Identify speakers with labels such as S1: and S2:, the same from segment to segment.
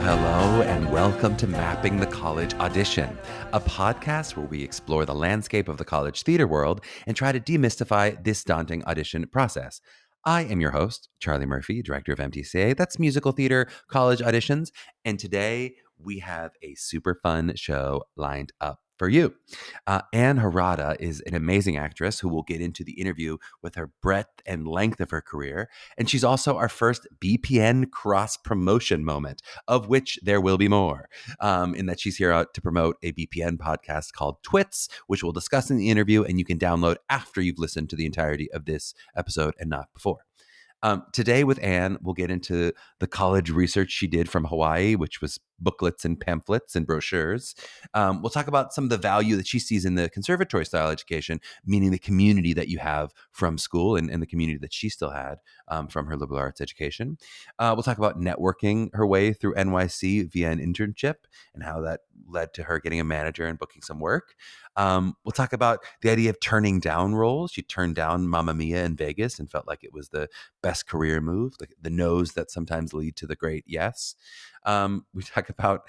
S1: Hello, and welcome to Mapping the College Audition, a podcast where we explore the landscape of the college theater world and try to demystify this daunting audition process. I am your host, Charlie Murphy, director of MTCA, that's Musical Theater College Auditions, and today we have a super fun show lined up for you. Ann Harada is an amazing actress who will get into the interview with her breadth and length of her career. And she's also our first BPN cross promotion moment, of which there will be more, in that she's here to promote a BPN podcast called Twits, which we'll discuss in the interview and you can download after you've listened to the entirety of this episode and not before. Today with Ann, we'll get into the college research she did from Hawaii, which was booklets and pamphlets and brochures. We'll talk about some of the value that she sees in the conservatory style education, meaning the community that you have from school and the community that she still had from her liberal arts education. We'll talk about networking her way through NYC via an internship and how that led to her getting a manager and booking some work. We'll talk about the idea of turning down roles. She turned down Mamma Mia in Vegas and felt like it was the best career move, like the no's that sometimes lead to the great yes. We talk about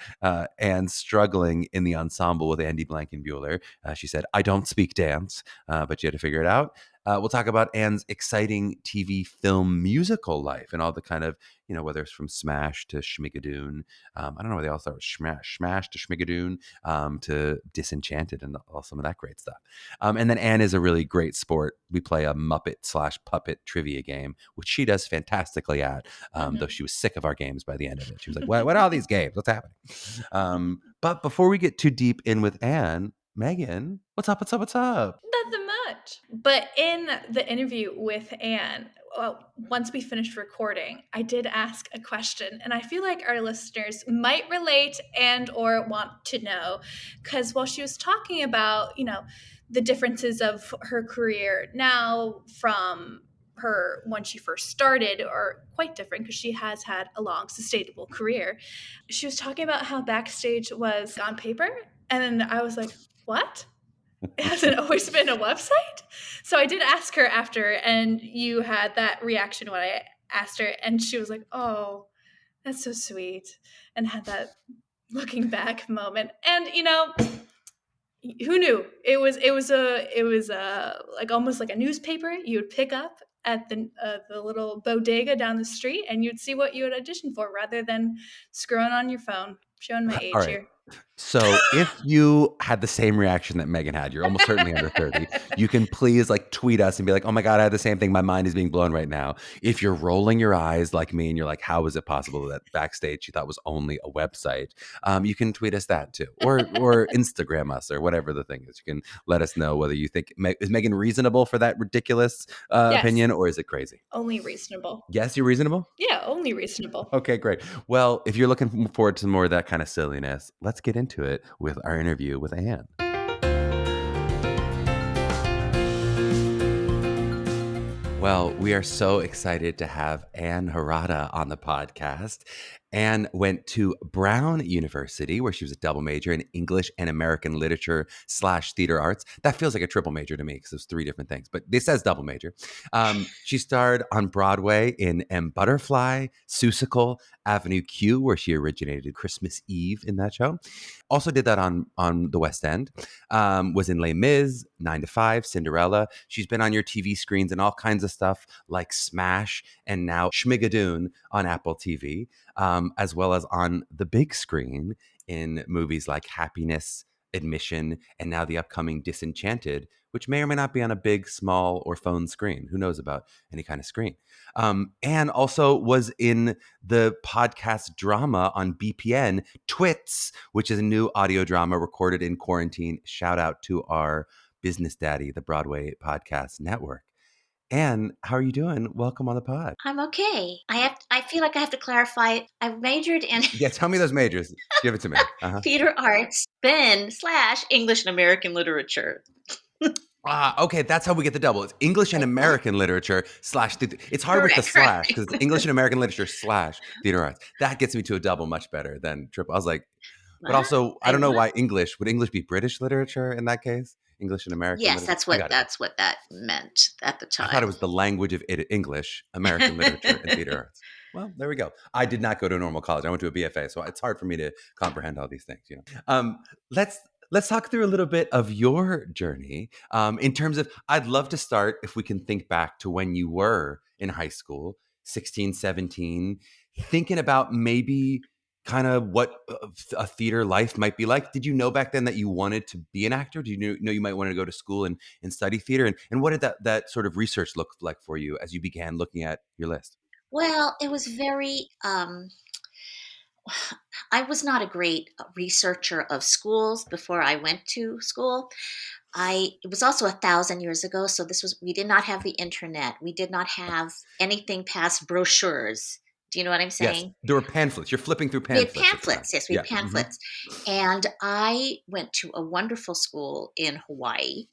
S1: Anne struggling in the ensemble with Andy Blankenbuehler. She said, I don't speak dance, but you had to figure it out. We'll talk about Anne's exciting TV film musical life and all the kind of, whether it's from Smash to Schmigadoon. I don't know where they all start with Smash to Schmigadoon to Disenchanted and all some of that great stuff. And then Anne is a really great sport. We play a Muppet/puppet trivia game, which she does fantastically at, though she was sick of our games by the end of it. She was like, what are all these games? What's happening? But before we get too deep in with Anne, Meghan, what's up?
S2: Nothing much. But in the interview with Anne, once we finished recording, I did ask a question, and I feel like our listeners might relate and or want to know, because while she was talking about, the differences of her career now from her when she first started are quite different because she has had a long, sustainable career. She was talking about how Backstage was on paper, and then I was like, what? It hasn't always been a website? So I did ask her after, and you had that reaction when I asked her, and she was like, oh, that's so sweet, and had that looking back moment. And, who knew? It was like almost like a newspaper you would pick up at the little bodega down the street, and you'd see what you would audition for rather than scrolling on your phone. Showing my age here.
S1: So if you had the same reaction that Meghan had, you're almost certainly under 30, you can please tweet us and be like, oh my God, I had the same thing. My mind is being blown right now. If you're rolling your eyes like me and you're like, how is it possible that Backstage you thought was only a website? You can tweet us that too, or Instagram us or whatever the thing is. You can let us know whether you think, is Meghan reasonable for that ridiculous opinion, or is it crazy?
S2: Only reasonable.
S1: Yes, you're reasonable?
S2: Yeah, only reasonable.
S1: Okay, great. Well, if you're looking forward to more of that kind of silliness, let's get into it with our interview with Anne. Well, we are so excited to have Ann Harada on the podcast. Anne went to Brown University, where she was a double major in English and American literature / theater arts. That feels like a triple major to me because there's 3 different things, but this says double major. She starred on Broadway in M. Butterfly, Seussical, Avenue Q, where she originated Christmas Eve in that show. Also did that on the West End. Was in Les Mis, 9 to 5, Cinderella. She's been on your TV screens and all kinds of stuff like Smash and now Schmigadoon on Apple TV. As well as on the big screen in movies like Happiness, Admission, and now the upcoming Disenchanted, which may or may not be on a big, small, or phone screen. Who knows about any kind of screen? Anne also was in the podcast drama on BPN, Twits, which is a new audio drama recorded in quarantine. Shout out to our business daddy, the Broadway Podcast Network. Anne, how are you doing? Welcome on the pod.
S3: I'm okay. I feel like I have to clarify. I majored in
S1: Yeah, tell me those majors. Give it to me.
S3: theater arts, / English and American literature.
S1: Okay, that's how we get the double. It's English and American literature / it's hard with the slash because it's English and American literature / theater arts. That gets me to a double much better than triple. I was like, But
S3: What?
S1: also, I
S3: Say
S1: don't know
S3: what?
S1: why English. Would English be British literature in that case? English and American
S3: Yes,
S1: literature? I got it.
S3: that's what that meant at the
S1: I thought it
S3: time.
S1: was the language of English, American literature, and theater arts. Well, there we go. I did not go to a normal college. I went to a BFA, so it's hard for me to comprehend all these things. Let's talk through a little bit of your journey. In terms of, I'd love to start if we can think back to when you were in high school, 16, 17, thinking about maybe kind of what a theater life might be like. Did you know back then that you wanted to be an actor? Did you know you might want to go to school and study theater? And what did that sort of research look like for you as you began looking at your list?
S3: Well, it was very, I was not a great researcher of schools before I went to school. It was also 1,000 years ago. So we did not have the internet. We did not have anything past brochures. Do you know what I'm
S1: Yes,
S3: saying?
S1: there were pamphlets. You're flipping through
S3: We had
S1: pamphlets at the time.
S3: pamphlets. Yes, we
S1: Yeah.
S3: had pamphlets. And I went to a wonderful school in Hawaii.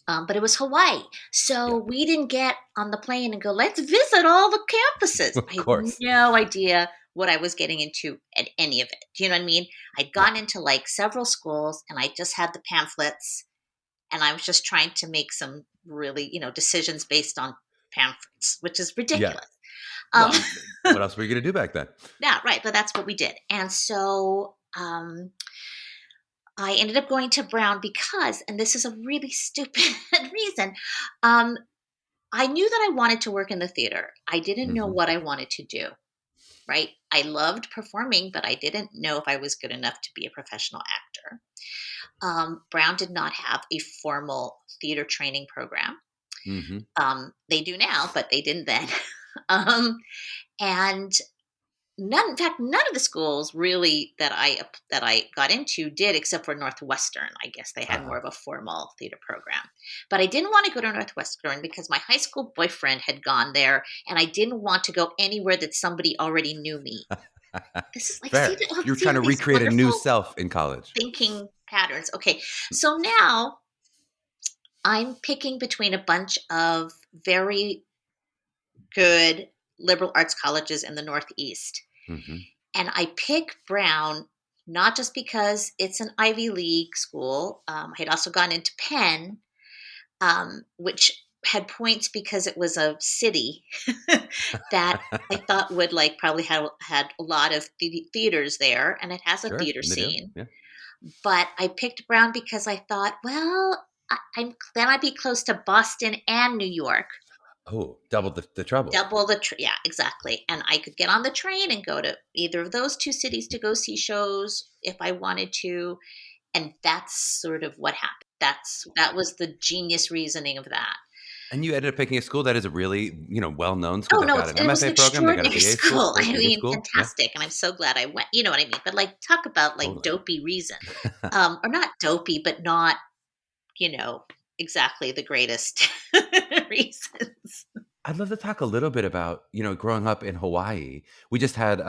S3: But it was Hawaii. So
S1: Yeah.
S3: we didn't get on the plane and go, let's visit all the campuses.
S1: Of
S3: I had
S1: course.
S3: no idea what I was getting into at any of it. Do you know what I mean? I'd
S1: Yeah.
S3: gone into like several schools and I just had the pamphlets and I was just trying to make some really, decisions based on pamphlets, which is
S1: Yeah.
S3: ridiculous. Um,
S1: Well, what else were you going to do back then?
S3: yeah, right. But that's what we did. And so I ended up going to Brown because, and this is a really stupid reason, um, I knew that I wanted to work in the theater. I didn't know
S1: Hmm.
S3: what I wanted to do, right? I loved performing, but I didn't know if I was good enough to be a professional actor. Brown did not have a formal theater training program.
S1: Hmm.
S3: They do now, but they didn't then. um, and in fact, none of the schools really that I got into did, except for Northwestern. I guess they had
S1: Uh-huh.
S3: more of a formal theater program. But I didn't want to go to Northwestern because my high school boyfriend had gone there, and I didn't want to go anywhere that somebody already knew me. This is like,
S1: Fair. You were trying to
S3: these
S1: recreate a new
S3: wonderful
S1: self in college.
S3: thinking patterns. Okay, so now I'm picking between a bunch of very good liberal arts colleges in the Northeast.
S1: Hmm.
S3: And I pick Brown not just because it's an Ivy League school. I had also gone into Penn, which had points because it was a city that I thought would like probably have had a lot of theaters there, and it has a
S1: Sure.
S3: theater
S1: And they do.
S3: scene.
S1: Yeah.
S3: But I picked Brown because I thought, well, then I'd be close to Boston and New York.
S1: Oh, double the trouble.
S3: Double yeah, exactly. And I could get on the train and go to either of those two cities to go see shows if I wanted to. And that's sort of what happened. That was the genius reasoning of that.
S1: And you ended up picking a school that is a really, well-known school.
S3: Oh
S1: They've
S3: no,
S1: got an
S3: it was an
S1: MFA program. They got a
S3: extraordinary
S1: BA school.
S3: school.
S1: Great,
S3: I
S1: a good
S3: mean,
S1: school. Yeah,
S3: fantastic. And I'm so glad I went. You know what I mean? But like, talk about like
S1: totally.
S3: dopey reason, or not dopey, but not, you know, exactly the greatest reasons.
S1: I'd love to talk a little bit about, growing up in Hawaii. We just had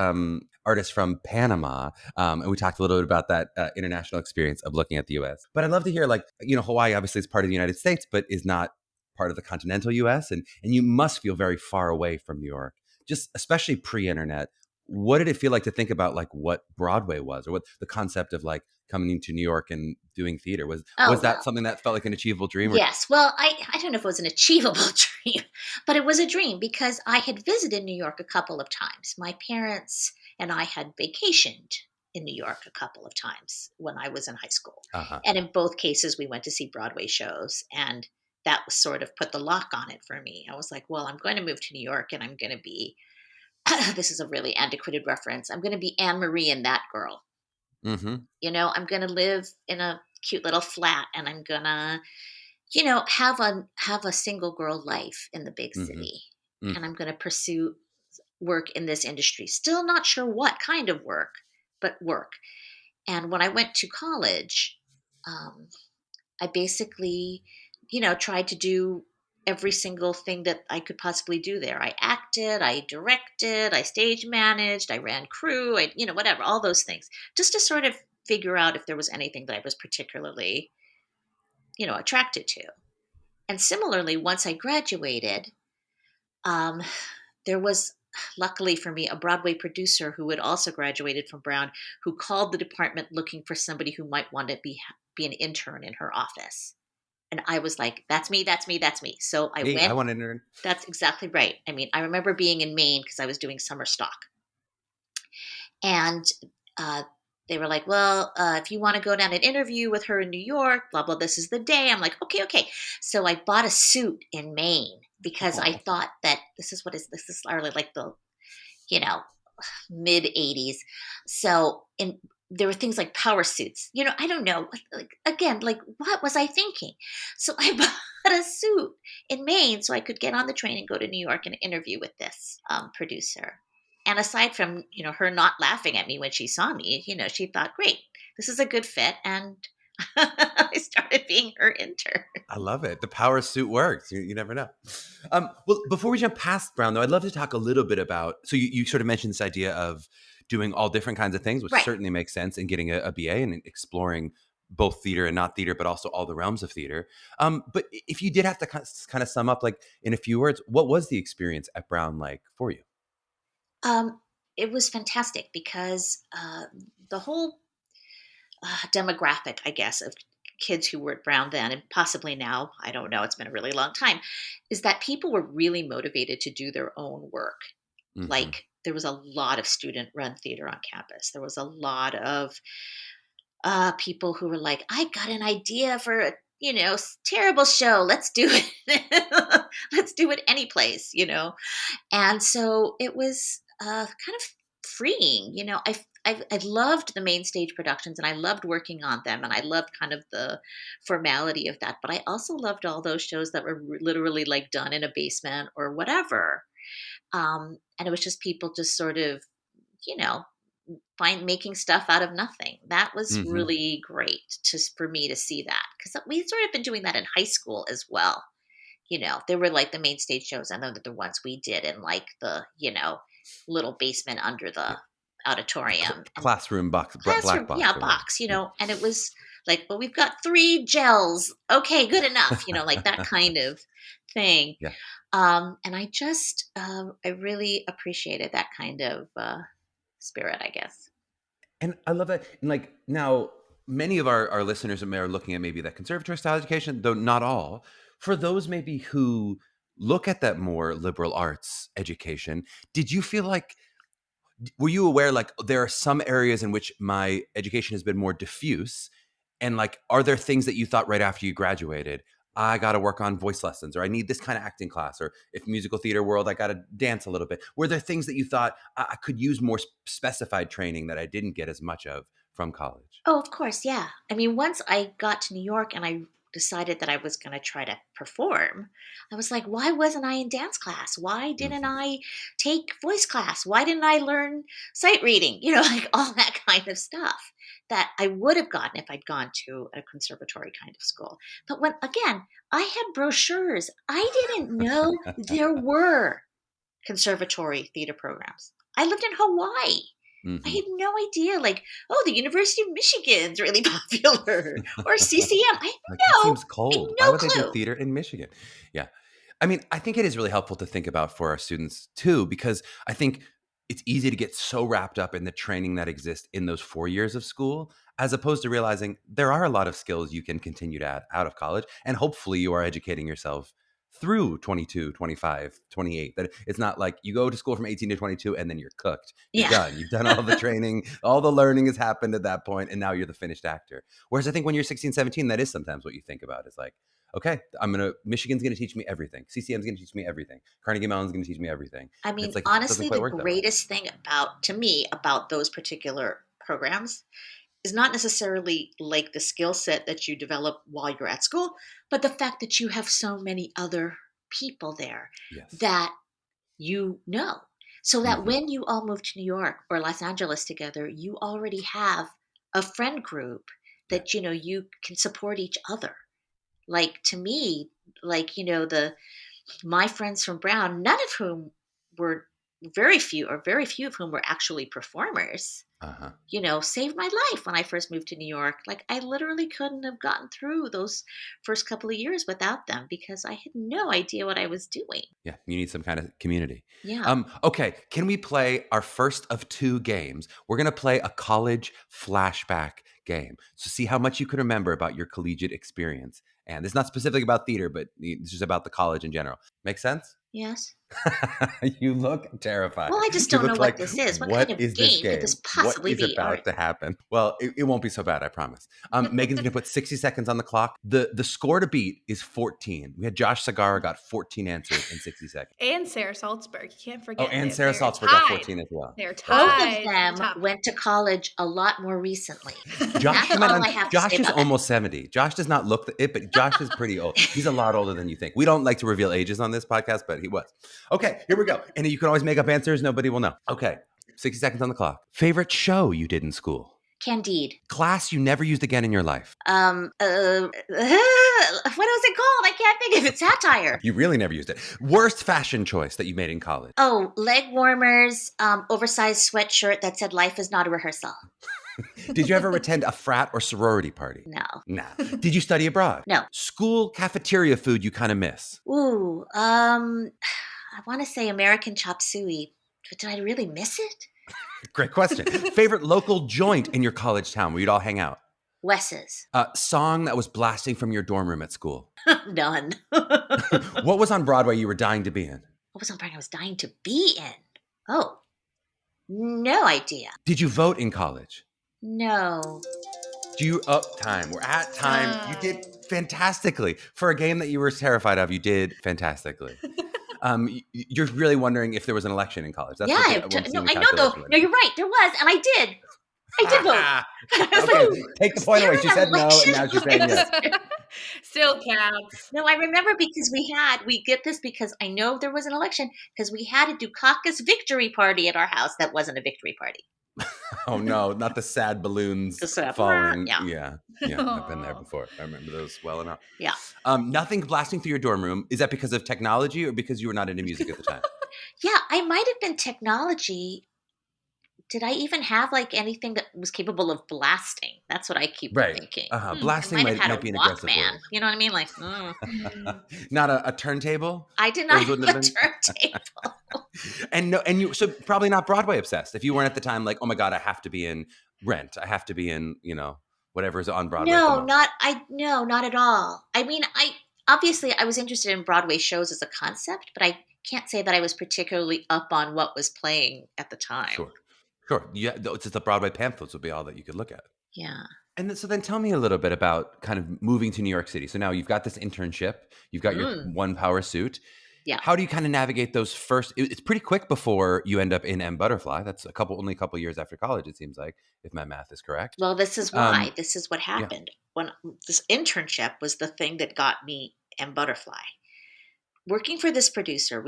S1: artists from Panama, and we talked a little bit about that international experience of looking at the U.S. But I'd love to hear, like, Hawaii obviously is part of the United States, but is not part of the continental U.S. And you must feel very far away from New York, just especially pre-internet. What did it feel like to think about like what Broadway was, or what the concept of like coming into New York and doing theater was?
S3: Oh
S1: Was that
S3: well.
S1: something that felt like an achievable dream? Or
S3: Yes. Well, I don't know if it was an achievable dream, but it was a dream because I had visited New York a couple of times. My parents and I had vacationed in New York a couple of times when I was in high school.
S1: uh-huh.
S3: And in both cases, we went to see Broadway shows. And that was sort of put the lock on it for me. I was like, well, I'm going to move to New York and I'm going to be, this is a really antiquated reference, I'm going to be Anne Marie and that girl.
S1: Mm-hmm.
S3: I'm going to live in a cute little flat and I'm going to have a single girl life in the big
S1: Mm-hmm.
S3: city,
S1: Mm.
S3: and I'm going to pursue work in this industry. Still not sure what kind of work, but work. And when I went to college, um, I basically, tried to do every single thing that I could possibly do there. I acted, I directed, I stage managed, I ran crew, whatever, all those things, just to sort of figure out if there was anything that I was particularly, attracted to. And similarly, once I graduated, um, there was luckily for me, a Broadway producer who had also graduated from Brown, who called the department looking for somebody who might want to be an intern in her office. And I was like, that's me, that's me, that's me. So I
S1: Hey, I
S3: went.
S1: want to learn.
S3: That's exactly right. I mean, I remember being in Maine because I was doing summer stock. And uh, they were like, well, if you want to go down and interview with her in New York, blah, blah, this is the day. I'm like, okay, okay. So I bought a suit in Maine because I
S1: Oh,
S3: thought that this is early, like the, you know, mid 80s. So, and there were things like power suits. I don't know. Like again, like what was I thinking? So I bought a suit in Maine so I could get on the train and go to New York and interview with this producer. And aside from her not laughing at me when she saw me, she thought, great, this is a good fit, and I started being her intern.
S1: I love it. The power suit works. You never know. Well, before we jump past Brown, though, I'd love to talk a little bit about. So you sort of mentioned this idea of doing all different kinds of things, which
S3: Right.
S1: certainly makes sense, and getting a BA and exploring both theater and not theater, but also all the realms of theater. But if you did have to kind of sum up, like in a few words, what was the experience at Brown like for you?
S3: Um, it was fantastic because the whole demographic, I guess, of kids who were at Brown then and possibly now, I don't know, it's been a really long time, is that people were really motivated to do their own work.
S1: Hmm.
S3: Like there was a lot of student run theater on campus. There was a lot of people who were like, I got an idea for a terrible show. Let's do it. Let's do it any place. And so it was kind of freeing. I loved the main stage productions and I loved working on them and I loved kind of the formality of that. But I also loved all those shows that were literally like done in a basement or whatever. And it was just people just sort of, you know, making stuff out of nothing. That was
S1: Hmm.
S3: really great for me to see that because we sort of been doing that in high school as well. They were like the main stage shows, and then the ones we did in like the, little basement under the
S1: Yeah.
S3: auditorium and
S1: Classroom box, black
S3: classroom,
S1: box
S3: yeah,
S1: or whatever.
S3: box,
S1: Yeah.
S3: and it was like, well, we've got 3 gels. Okay, good enough, like that kind of thing.
S1: Yeah.
S3: And I really appreciated that kind of spirit, I guess.
S1: And I love that. And like now, many of our listeners are looking at maybe that conservatory style education, though not all. For those maybe who look at that more liberal arts education, did you feel like, were you aware like there are some areas in which my education has been more diffuse? And like, are there things that you thought right after you graduated, I got to work on voice lessons, or I need this kind of acting class, or if musical theater world, I got to dance a little bit? Were there things that you thought I could use more specified training that I didn't get as much of from college?
S3: Oh, of course, yeah. I mean, once I got to New York and I decided that I was going to try to perform, I was like, why wasn't I in dance class? Why didn't
S1: Hmm.
S3: I take voice class? Why didn't I learn sight reading? Like all that kind of stuff that I would have gotten if I'd gone to a conservatory kind of school. But when, again, I had brochures, I didn't know there were conservatory theater programs. I lived in Hawaii. I
S1: Hmm.
S3: had no idea, like, oh, the University of Michigan's really popular, or CCM. I
S1: Like, that
S3: had
S1: seems
S3: I
S1: cold.
S3: had
S1: Why
S3: no
S1: would they do
S3: clue.
S1: theater in Michigan? Yeah. I mean, I think it is really helpful to think about for our students too, because I think it's easy to get so wrapped up in the training that exists in those 4 years of school, as opposed to realizing there are a lot of skills you can continue to add out of college. And hopefully you are educating yourself through 22, 25, 28. That it's not like you go to school from 18 to 22 and then you're cooked. You're
S3: Yeah.
S1: done. You've done all the training, all the learning has happened at that point, and now you're the finished actor. Whereas I think when you're 16, 17, that is sometimes what you think about is like, okay, Michigan's gonna teach me everything. CCM's gonna teach me everything. Carnegie Mellon's gonna teach me everything.
S3: I
S1: And it's
S3: mean,
S1: like, it doesn't
S3: honestly,
S1: quite
S3: the
S1: work that way.
S3: greatest thing to me about those particular programs is not necessarily like the skill set that you develop while you're at school, but the fact that you have so many other people there
S1: Yes.
S3: that you know. So that
S1: Hmm.
S3: when you all move to New York or Los Angeles together, you already have a friend group
S1: Yeah.
S3: that you can support each other. Like to me, like the my friends from Brown, none of whom were very few of whom were actually performers.
S1: Uh-huh.
S3: Saved my life when I first moved to New York. Like, I literally couldn't have gotten through those first couple of years without them because I had no idea what I was doing.
S1: Yeah, you need some kind of community.
S3: Yeah.
S1: Okay, can we play our first of two games? We're going to play a college flashback game. So see how much you can remember about your collegiate experience. And it's not specific about theater, but it's just about the college in general. Make sense?
S3: Yes.
S1: You look terrified.
S3: Well, I just
S1: You
S3: don't know
S1: look
S3: what
S1: like,
S3: this is. What kind
S1: what
S3: of
S1: is this
S3: game could
S1: game?
S3: this
S1: What
S3: possibly
S1: is
S3: be? All right.
S1: about to happen? Well, it won't be so bad, I promise. Megan's gonna put 60 seconds on the clock. The score to beat is 14. We had Josh Segarra got 14 answers in 60 seconds.
S2: And Sarah Salzberg. You can't forget.
S1: Oh, and
S2: that
S1: Sarah
S2: they're
S1: Salzberg got
S2: tied.
S1: 14 as well.
S2: They're
S1: That's
S3: Both
S1: right.
S3: of
S2: tied. for the
S3: them
S2: top.
S3: went to college a lot more recently.
S1: Josh,
S3: That's all I have to
S1: Josh
S3: say
S1: is
S3: about that.
S1: almost 70. Josh does not look it, but Josh is pretty old. He's a lot older than you think. We don't like to reveal ages on this podcast, but he was. Okay, here we go. And you can always make up answers. Nobody will know. Okay, 60 seconds on the clock. Favorite show you did in school?
S3: Candide.
S1: Class you never used again in your life?
S3: What was it called? I can't think of it. Satire.
S1: You really never used it. Worst fashion choice that you made in college?
S3: Oh, leg warmers, oversized sweatshirt that said life is not a rehearsal.
S1: Did you ever attend a frat or sorority party?
S3: No.
S1: Nah. Did you study abroad?
S3: No.
S1: School cafeteria food you kind of miss?
S3: Ooh, I want to say American chop suey, but did I really miss it?
S1: Great question. Favorite local joint in your college town where you'd all hang out?
S3: Wes's.
S1: Song that was blasting from your dorm room at school?
S3: None.
S1: What was on Broadway you were dying to be in?
S3: What was on Broadway I was dying to be in? Oh, no idea.
S1: Did you vote in college?
S3: No.
S1: Time. We're at time. You did fantastically. For a game that you were terrified of, you did fantastically. You're really wondering if there was an election in college. That's
S3: Yeah,
S1: what
S3: I know though.
S1: calculation was.
S3: No, you're right. There was, and I did. I did vote. I was
S1: Okay,
S3: like,
S1: take the
S3: "Was
S1: point
S3: there
S1: away. She
S3: an
S1: said no, and
S3: election?"
S1: now she's saying yes.
S2: Still counts.
S3: No, I remember because we get this because I know there was an election because we had a Dukakis victory party at our house that wasn't a victory party.
S1: Oh no, not the sad balloons
S3: The sad-
S1: falling.
S3: yeah.
S1: Yeah, I've been there before. I remember those well enough.
S3: Yeah.
S1: Nothing blasting through your dorm room. Is that because of technology or because you were not into music at the time?
S3: Yeah, I might have been technology. Did I even have like anything that was capable of blasting? That's what I keep thinking.
S1: Blasting
S3: I
S1: might
S3: have had
S1: be
S3: a
S1: an aggressive
S3: Walkman.
S1: word.
S3: You know what I mean? Like,
S1: Not a turntable?
S3: I did not
S1: Those
S3: have
S1: wouldn't
S3: a
S1: have been-
S3: turntable.
S1: And you so probably not Broadway obsessed. If you weren't at the time like, oh my God, I have to be in Rent. I have to be in, whatever's on Broadway. at the
S3: No,
S1: moment.
S3: not at all. I mean, I was interested in Broadway shows as a concept, but I can't say that I was particularly up on what was playing at the time.
S1: Sure. Yeah, it's just the Broadway pamphlets would be all that you could look at.
S3: Yeah.
S1: And so then tell me a little bit about kind of moving to New York City. So now you've got this internship, you've got your one power suit.
S3: Yeah.
S1: How do you kind of navigate those first? It's pretty quick before you end up in M Butterfly. That's only a couple years after college, it seems like, if my math is correct.
S3: Well, this is why. This is what happened. When this internship was the thing that got me M Butterfly. Working for this producer,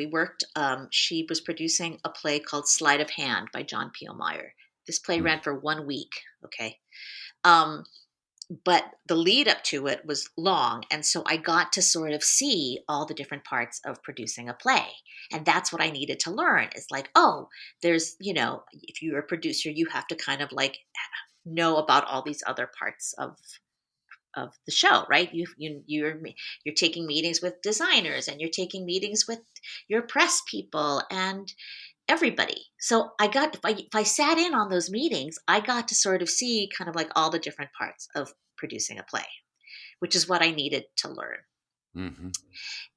S3: she was producing a play called Sleight of Hand by John Peel-Meyer. This play ran for 1 week, okay? But the lead up to it was long, and so I got to sort of see all the different parts of producing a play. And that's what I needed to learn. It's like, there's, if you're a producer, you have to kind of like know about all these other parts of the show, right? You're taking meetings with designers, and you're taking meetings with your press people and everybody. So if I sat in on those meetings, I got to sort of see kind of like all the different parts of producing a play, which is what I needed to learn.
S1: Mm-hmm.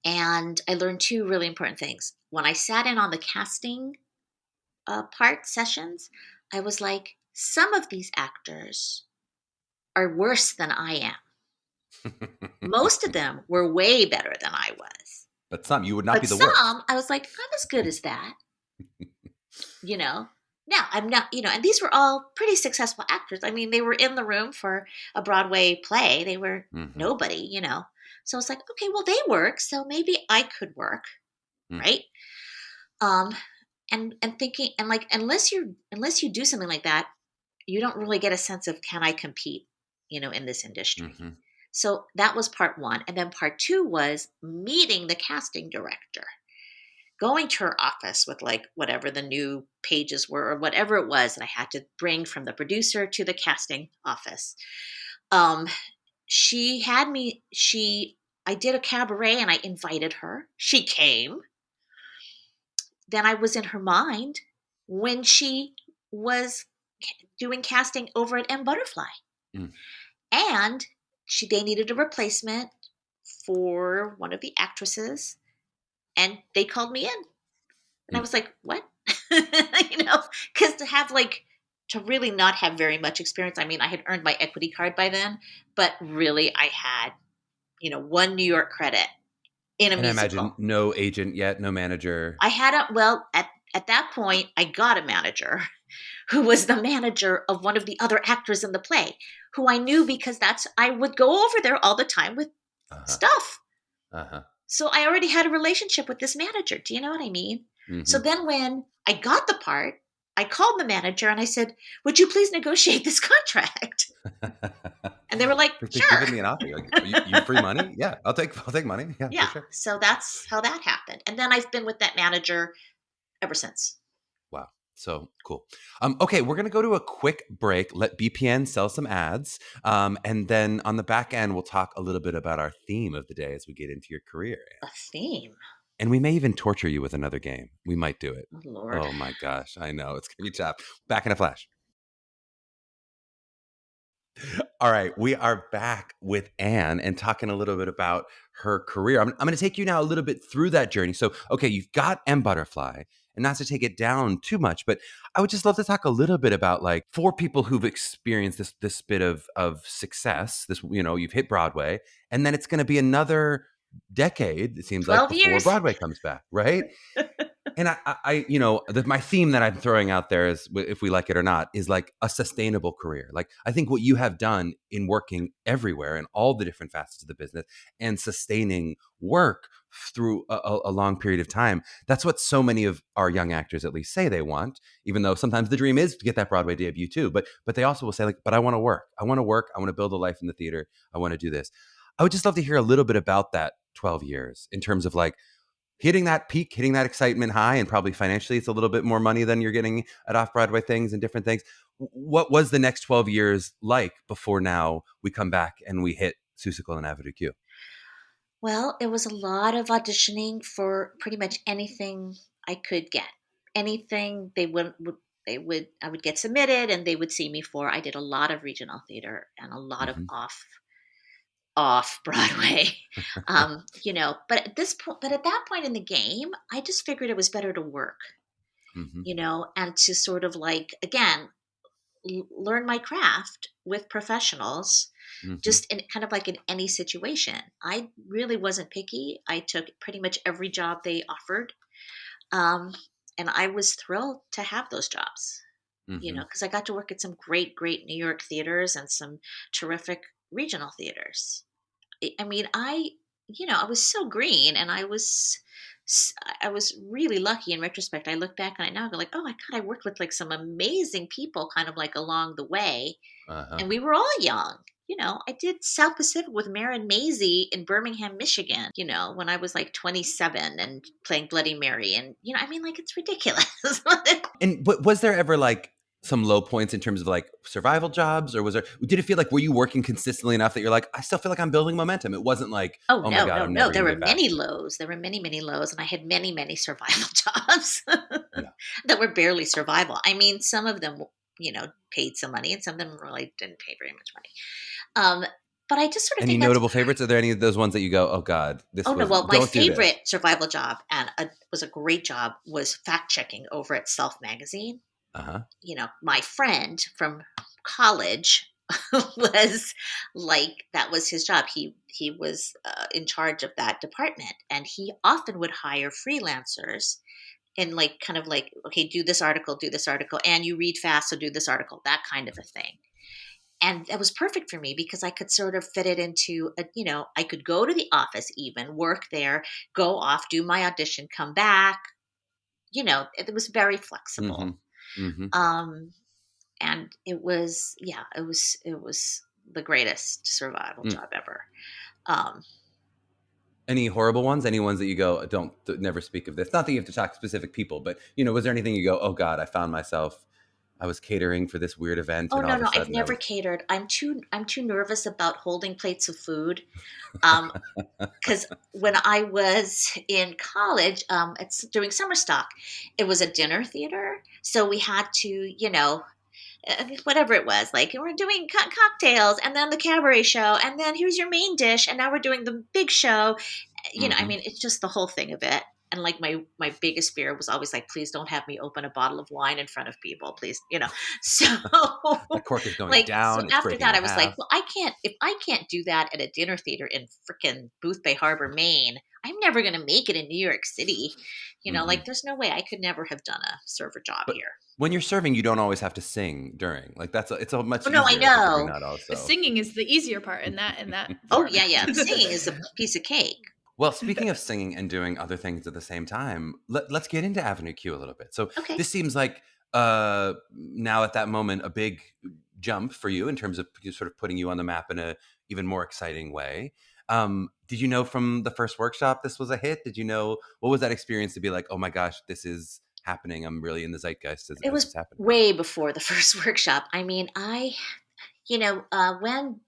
S3: And I learned 2 really important things. When I sat in on the casting part sessions, I was like, some of these actors are worse than I am. Most of them were way better than I was.
S1: But some, you would not be the
S3: some,
S1: worst.
S3: I was like, I'm as good as that. Now I'm not, and these were all pretty successful actors. I mean, they were in the room for a Broadway play. They were nobody, So it's like, okay, well, they work, so maybe I could work, right? And thinking, and like, unless you do something like that, you don't really get a sense of, can I compete, in this industry? Mm-hmm. So that was part 1. And then part 2 was meeting the casting director. going to her office with like whatever the new pages were or whatever it was that I had to bring from the producer to the casting office. Um, she had me, I did a cabaret and I invited her. She came. Then I was in her mind when she was doing casting over at M Butterfly.
S1: Mm.
S3: And they needed a replacement for one of the actresses, and they called me in. And I
S1: Mm.
S3: was like, what? Because to really not have very much experience. I mean, I had earned my equity card by then, but really I had, one New York credit in a
S1: And I imagine
S3: musical.
S1: no agent yet, no manager.
S3: I had at that point, I got a manager who was the manager of one of the other actors in the play, who I knew because I would go over there all the time with
S1: Uh-huh.
S3: stuff.
S1: Uh-huh.
S3: So I already had a relationship with this manager. Do you know what I mean? So
S1: Mm-hmm.
S3: then when I got the part, I called the manager and I said, would you please negotiate this contract? And they were like,
S1: Like they've
S3: sure.
S1: given me an offer. You're like, "Oh, you free money? Yeah, I'll take money. Yeah, for
S3: Yeah.
S1: sure."
S3: So that's how that happened. And then I've been with that manager ever since.
S1: Wow. So cool. Okay, we're gonna go to a quick break. Let BPN sell some ads, and then on the back end, we'll talk a little bit about our theme of the day as we get into your career.
S3: A theme.
S1: And we may even torture you with another game. We might do it.
S3: Oh, Lord.
S1: Oh my gosh, I know it's gonna be tough. Back in a flash. All right, we are back with Ann and talking a little bit about her career. I'm going to take you now a little bit through that journey. So, okay, you've got M Butterfly, and not to take it down too much, but I would just love to talk a little bit about like for people who've experienced this bit of success. This you've hit Broadway, and then it's going to be another decade. It seems like
S3: 12
S1: before
S3: years.
S1: Broadway comes back, right? And my theme that I'm throwing out there is, if we like it or not, is like a sustainable career. Like I think what you have done in working everywhere in all the different facets of the business and sustaining work through a long period of time. That's what so many of our young actors at least say they want, even though sometimes the dream is to get that Broadway debut too. But they also will say like, but I want to work. I want to work. I want to build a life in the theater. I want to do this. I would just love to hear a little bit about that 12 years in terms of like, hitting that peak, hitting that excitement high, and probably financially it's a little bit more money than you're getting at off-Broadway things and different things. What was the next 12 years like before now we come back and we hit Seussical and Avenue Q?
S3: Well, it was a lot of auditioning for pretty much anything I could get. Anything I would get submitted and they would see me for. I did a lot of regional theater and a lot of
S1: Mm-hmm.
S3: off Broadway. But at that point in the game, I just figured it was better to work,
S1: Mm-hmm.
S3: and to sort of like again learn my craft with professionals,
S1: Mm-hmm.
S3: just in kind of like in any situation. I really wasn't picky. I took pretty much every job they offered. Um, and I was thrilled to have those jobs,
S1: Mm-hmm.
S3: because I got to work at some great, great New York theaters and some terrific regional theaters. I mean, I was so green, and I was really lucky in retrospect. I look back on it now and go like, oh my God, I worked with like some amazing people kind of like along the way.
S1: Uh-huh.
S3: And we were all young. I did South Pacific with Marin Maisie in Birmingham, Michigan, when I was like 27 and playing Bloody Mary. And, I mean, like, it's ridiculous.
S1: And was there ever like some low points in terms of like survival jobs, or did it feel like, were you working consistently enough that you're like, I still feel like I'm building momentum? It wasn't like,
S3: Oh,
S1: oh my
S3: no,
S1: God,
S3: no,
S1: I'm
S3: no.
S1: never
S3: There
S1: going to
S3: were
S1: get back
S3: many
S1: to.
S3: lows. There were many, many lows. And I had many, many survival jobs
S1: Yeah.
S3: that were barely survival. I mean, some of them, paid some money and some of them really didn't pay very much money. But I just sort of
S1: Any
S3: think that's
S1: notable favorites? Are there any of those ones that you go, oh God,
S3: Oh no! Well, my
S1: don't do this?
S3: favorite survival job and was a great job was fact checking over at Self Magazine.
S1: Uh-huh.
S3: My friend from college was like that was his job. He was in charge of that department, and he often would hire freelancers and like kind of like, okay, do this article, and you read fast, so do this article, that kind of a thing. And that was perfect for me because I could sort of fit it into I could go to the office, even work there, go off, do my audition, come back. It was very
S1: Mm-hmm.
S3: flexible.
S1: Mm-hmm.
S3: Um, and it was the greatest survival
S1: Mm.
S3: job ever. Um,
S1: Any horrible ones? Any ones that you go, never speak of this? Not that you have to talk specific people, but, was there anything you go, oh God, I was catering for this weird event
S3: Oh,
S1: and all
S3: no,
S1: of a
S3: no, I've
S1: sudden I
S3: never
S1: was,
S3: catered. I'm too nervous about holding plates of food. Because when I was in college, it's doing summer stock, it was a dinner theater. So we had to, whatever it was, like we're doing cocktails and then the cabaret show, and then here's your main dish, and now we're doing the big show. I
S1: Mhm.
S3: mean, it's just the whole thing of it. And like my biggest fear was always like, please don't have me open a bottle of wine in front of people, please. So
S1: That cork is going
S3: like so
S1: down, it's
S3: after
S1: breaking
S3: that,
S1: in
S3: I was like,
S1: half.
S3: well, I can't if I can't do that at a dinner theater in frickin' Boothbay Harbor, Maine. I'm never gonna make it in New York City.
S1: Mhm.
S3: Like there's no way I could never have done a server job
S1: But
S3: here.
S1: when you're serving, you don't always have to sing during. Like it's a much
S3: Oh no, I
S1: easier, I think, to bring
S3: know.
S1: that
S2: The
S1: also.
S2: singing is the easier part in that
S3: Oh yeah, yeah.
S2: format.
S3: The singing is a piece of cake.
S1: Well, speaking of singing and doing other things at the same time, let's get into Avenue Q a little bit. So
S3: Okay.
S1: this seems like now at that moment a big jump for you in terms of sort of putting you on the map in a even more exciting way. Did you know from the first workshop this was a hit? Did you know what was that experience to be like? Oh my gosh, this is happening. I'm really in the zeitgeist
S3: It
S1: as
S3: was
S1: it's happening.
S3: way before the first workshop. I mean, when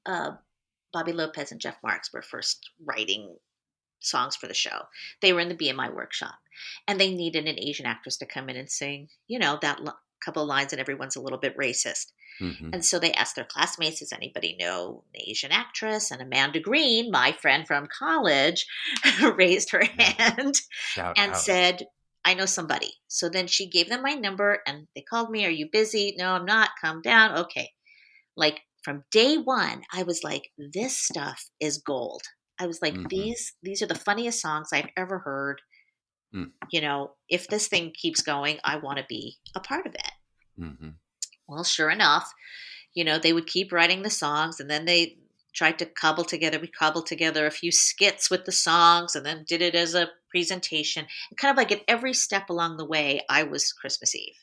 S3: Bobby Lopez and Jeff Marks were first writing songs for the show, they were in the BMI workshop, and they needed an Asian actress to come in and sing, couple of lines, and everyone's a little bit racist.
S1: Hmm.
S3: And so they asked their classmates, does anybody know an Asian actress? And Amanda Green, my friend from college, raised her
S1: Yeah,
S3: hand
S1: shout
S3: and
S1: out.
S3: said, I know somebody. So then she gave them my number and they called me. Are you busy? No, I'm not. Calm down. Okay. Like from day one, I was like, this stuff is gold. I was like,
S1: Hmm.
S3: these are the funniest songs I've ever heard. If this thing keeps going, I want to be a part of it.
S1: Hmm.
S3: Well, sure enough, they would keep writing the songs, and then they tried to we cobbled together a few skits with the songs and then did it as a presentation. And kind of like at every step along the way, I was Christmas Eve.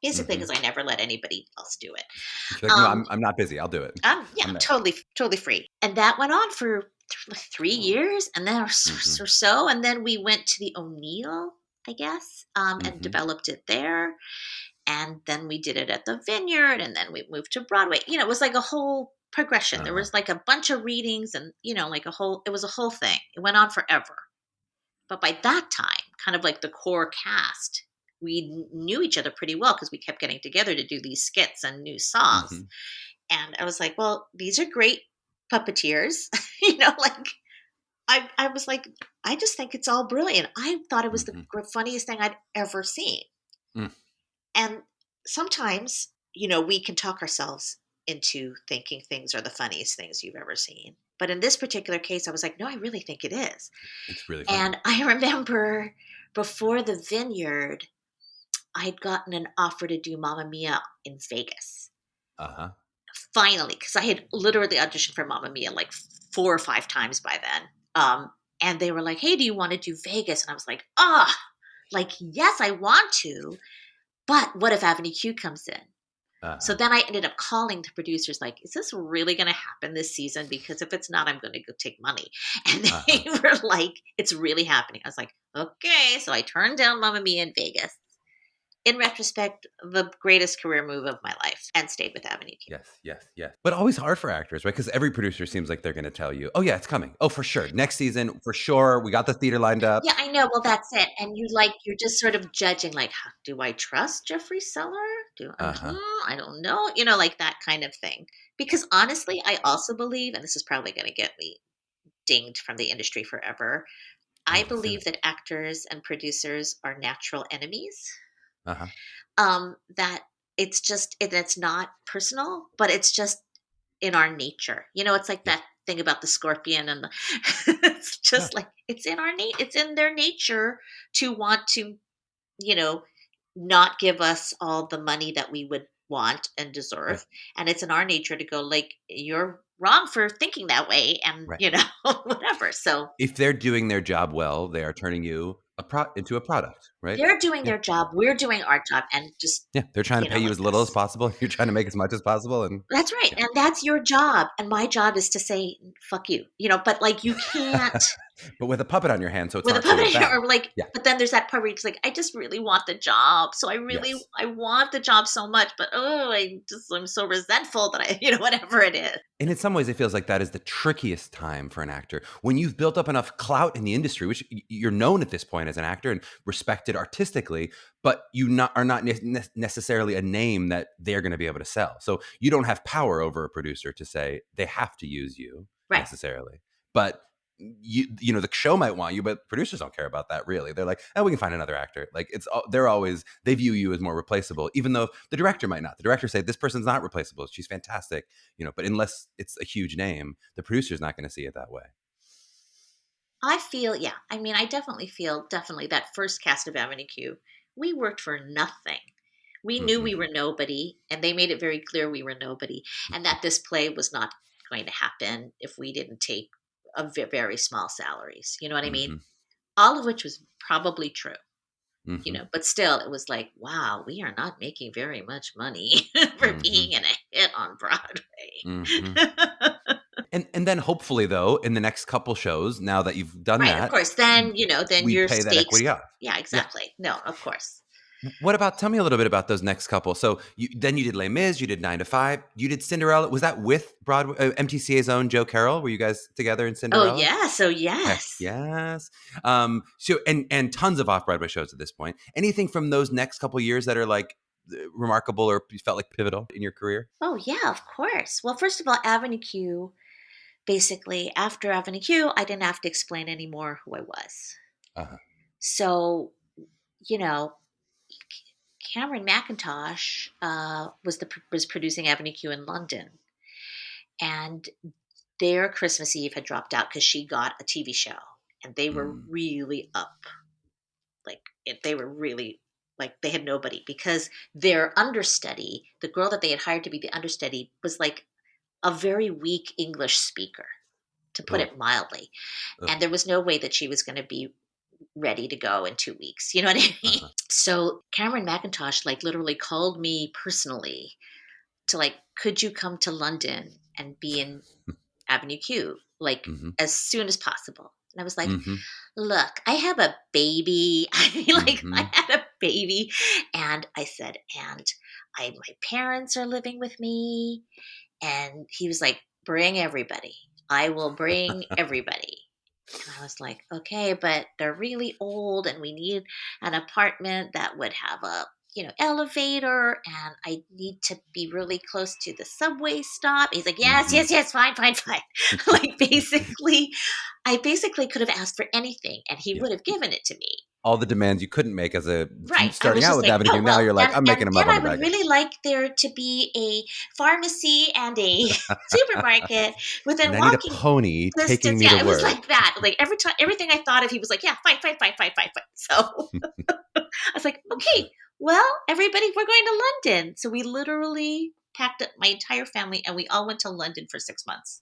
S3: Basically,
S1: Hmm.
S3: because I never let anybody else do it.
S1: You're like, no,
S3: Um,
S1: I'm not busy. I'll do it.
S3: yeah,
S1: I'm
S3: I'm
S1: there.
S3: totally, totally free. And that went on for 3 years, and then or
S1: Hmm.
S3: so. And then we went to the O'Neill, I guess, and
S1: Hmm.
S3: developed it there. And then we did it at the Vineyard, and then we moved to Broadway. It was like a whole progression. There
S1: Uh-huh.
S3: was like a bunch of readings, and it was a whole thing. It went on forever. But by that time, kind of like the core cast, we knew each other pretty well because we kept getting together to do these skits and new songs.
S1: Hmm.
S3: And I was like, well, these are great puppeteers. Like I was like, I just think it's all brilliant. I thought it was the
S1: Hmm.
S3: funniest thing I'd ever seen.
S1: Mm.
S3: And sometimes, we can talk ourselves into thinking things are the funniest things you've ever seen. But in this particular case, I was like, no, I really think it is.
S1: It's really funny.
S3: And I remember before the Vineyard, I'd gotten an offer to do Mamma Mia in Vegas.
S1: Uh-huh.
S3: Finally, because I had literally auditioned for Mamma Mia like 4 or 5 times by then. And they were like, hey, do you want to do Vegas? And I was like, yes, I want to. But what if Avenue Q comes in? So
S1: Uh-huh.
S3: then I ended up calling the producers, like, is this really going to happen this season? Because if it's not, I'm going to go take money. And
S1: Uh-huh.
S3: they were like, it's really happening. I was like, okay. So I turned down Mamma Mia in Vegas. In retrospect, the greatest career move of my life, and stayed with Avenue Q.
S1: Yes, yes, yes. But always hard for actors, right? Because every producer seems like they're going to tell you, oh, yeah, it's coming. Oh, for sure. Next season, for sure. We got the theater lined up.
S3: Yeah, I know. Well, that's it. And you're just sort of judging, like, do I trust Jeffrey Seller?
S1: Uh-huh.
S3: I don't know. Like that kind of thing. Because honestly, I also believe, and this is probably going to get me dinged from the industry forever, I
S1: Oh, let's do
S3: believe
S1: it.
S3: that actors and producers are natural enemies.
S1: Uh-huh.
S3: That it's not personal, but it's just in our nature. It's like
S1: Yeah.
S3: that thing about the scorpion and the it's
S1: Yeah.
S3: just like it's in their nature to want to, you know, not give us all the money that we would want and
S1: Yeah.
S3: deserve. And it's in our nature to go like, you're wrong for thinking that way, and
S1: Right.
S3: whatever. So
S1: If they're doing their job well, they are turning you into a product, right?
S3: they're doing
S1: Yeah.
S3: their job, we're doing our job, and just
S1: Yeah. They're trying to pay you
S3: like
S1: as little as
S3: this.
S1: possible. You're trying to make as much as possible. And
S3: That's right.
S1: yeah.
S3: And that's your job. And my job is to say, fuck you. But like you can't
S1: But with a puppet on your hand, so it's
S3: with a
S1: not so
S3: puppet
S1: bad.
S3: or like,
S1: Yeah.
S3: but then there's that part where it's like, I just really want the job. So
S1: Yes.
S3: I want the job so much, but I'm so resentful that whatever it is.
S1: And in some ways, it feels like that is the trickiest time for an actor. When you've built up enough clout in the industry, which you're known at this point as an actor and respected artistically, but are not necessarily a name that they're going to be able to sell. So you don't have power over a producer to say they have to use you
S3: Right.
S1: necessarily. But you know, the show might want you, but producers don't care about that really. They're like, oh, we can find another actor. Like they view you as more replaceable, even though the director might not. The director say this person's not replaceable. She's fantastic, you know, but unless it's a huge name, the producer's not going to see it that way.
S3: I feel, yeah. I mean, I definitely feel that first cast of Avenue Q, we worked for nothing. We knew we were nobody, and they made it very clear we were nobody, and that this play was not going to happen if we didn't take very small salaries. You know what I mean? All of which was probably true. You know, but still, it was like, wow, we are not making very much money for being in a hit on Broadway.
S1: And then hopefully though, in the next couple shows, now that you've done
S3: Right, of
S1: that,
S3: course. Then, then
S1: we
S3: your
S1: pay that
S3: stakes.
S1: equity off.
S3: Yeah,
S1: Yeah.
S3: exactly. No, of course.
S1: Tell me a little bit about those next couple. So then you did Les Mis, you did 9 to 5, you did Cinderella. Was that with Broadway, MTCA's own Joe Carroll? Were you guys together in
S3: Oh,
S1: Cinderella?
S3: yeah. So,
S1: Heck
S3: yes.
S1: yes. So and tons of off-Broadway shows at this point. Anything from those next couple years that are like remarkable or you felt like pivotal in your career?
S3: Oh, yeah, of course. Well, first of all, Avenue Q, basically, after Avenue Q, I didn't have to explain anymore who I was.
S1: Uh-huh.
S3: So, you know, Cameron McIntosh was producing Avenue Q in London, and their Christmas Eve had dropped out because she got a TV show, and they were really up. They were really like they had nobody because their understudy, the girl that they had hired to be the understudy, was like a very weak English speaker, to put it mildly, and there was no way that she was going to be ready to go in 2 weeks. You know what I mean? So Cameron McIntosh like literally called me personally to like, could you come to London and be in Avenue Q like as soon as possible? And I was like, look, I have a baby. I had a baby, and I said, and my parents are living with me, and he was like, bring everybody. I will bring everybody. And I was like, okay, but they're really old and we need an apartment that would have a, elevator, and I need to be really close to the subway stop. He's like, yes, fine. Like I basically could have asked for anything and he would have given it to me.
S1: All the demands you couldn't make as a
S3: Right. I
S1: starting
S3: was
S1: out
S3: just
S1: with
S3: like,
S1: Avenue.
S3: oh,
S1: Now
S3: well,
S1: you're like, I'm making
S3: and
S1: them
S3: then
S1: up on
S3: I
S1: the
S3: would
S1: back end.
S3: really like there to be a pharmacy and a supermarket within
S1: And I need a
S3: walking
S1: pony
S3: distance.
S1: taking me
S3: Yeah,
S1: to
S3: it
S1: work.
S3: was like that. Like everything I thought of, he was like, yeah, fine. So I was like, okay, well, everybody, we're going to London. So we literally packed up my entire family and we all went to London for 6 months.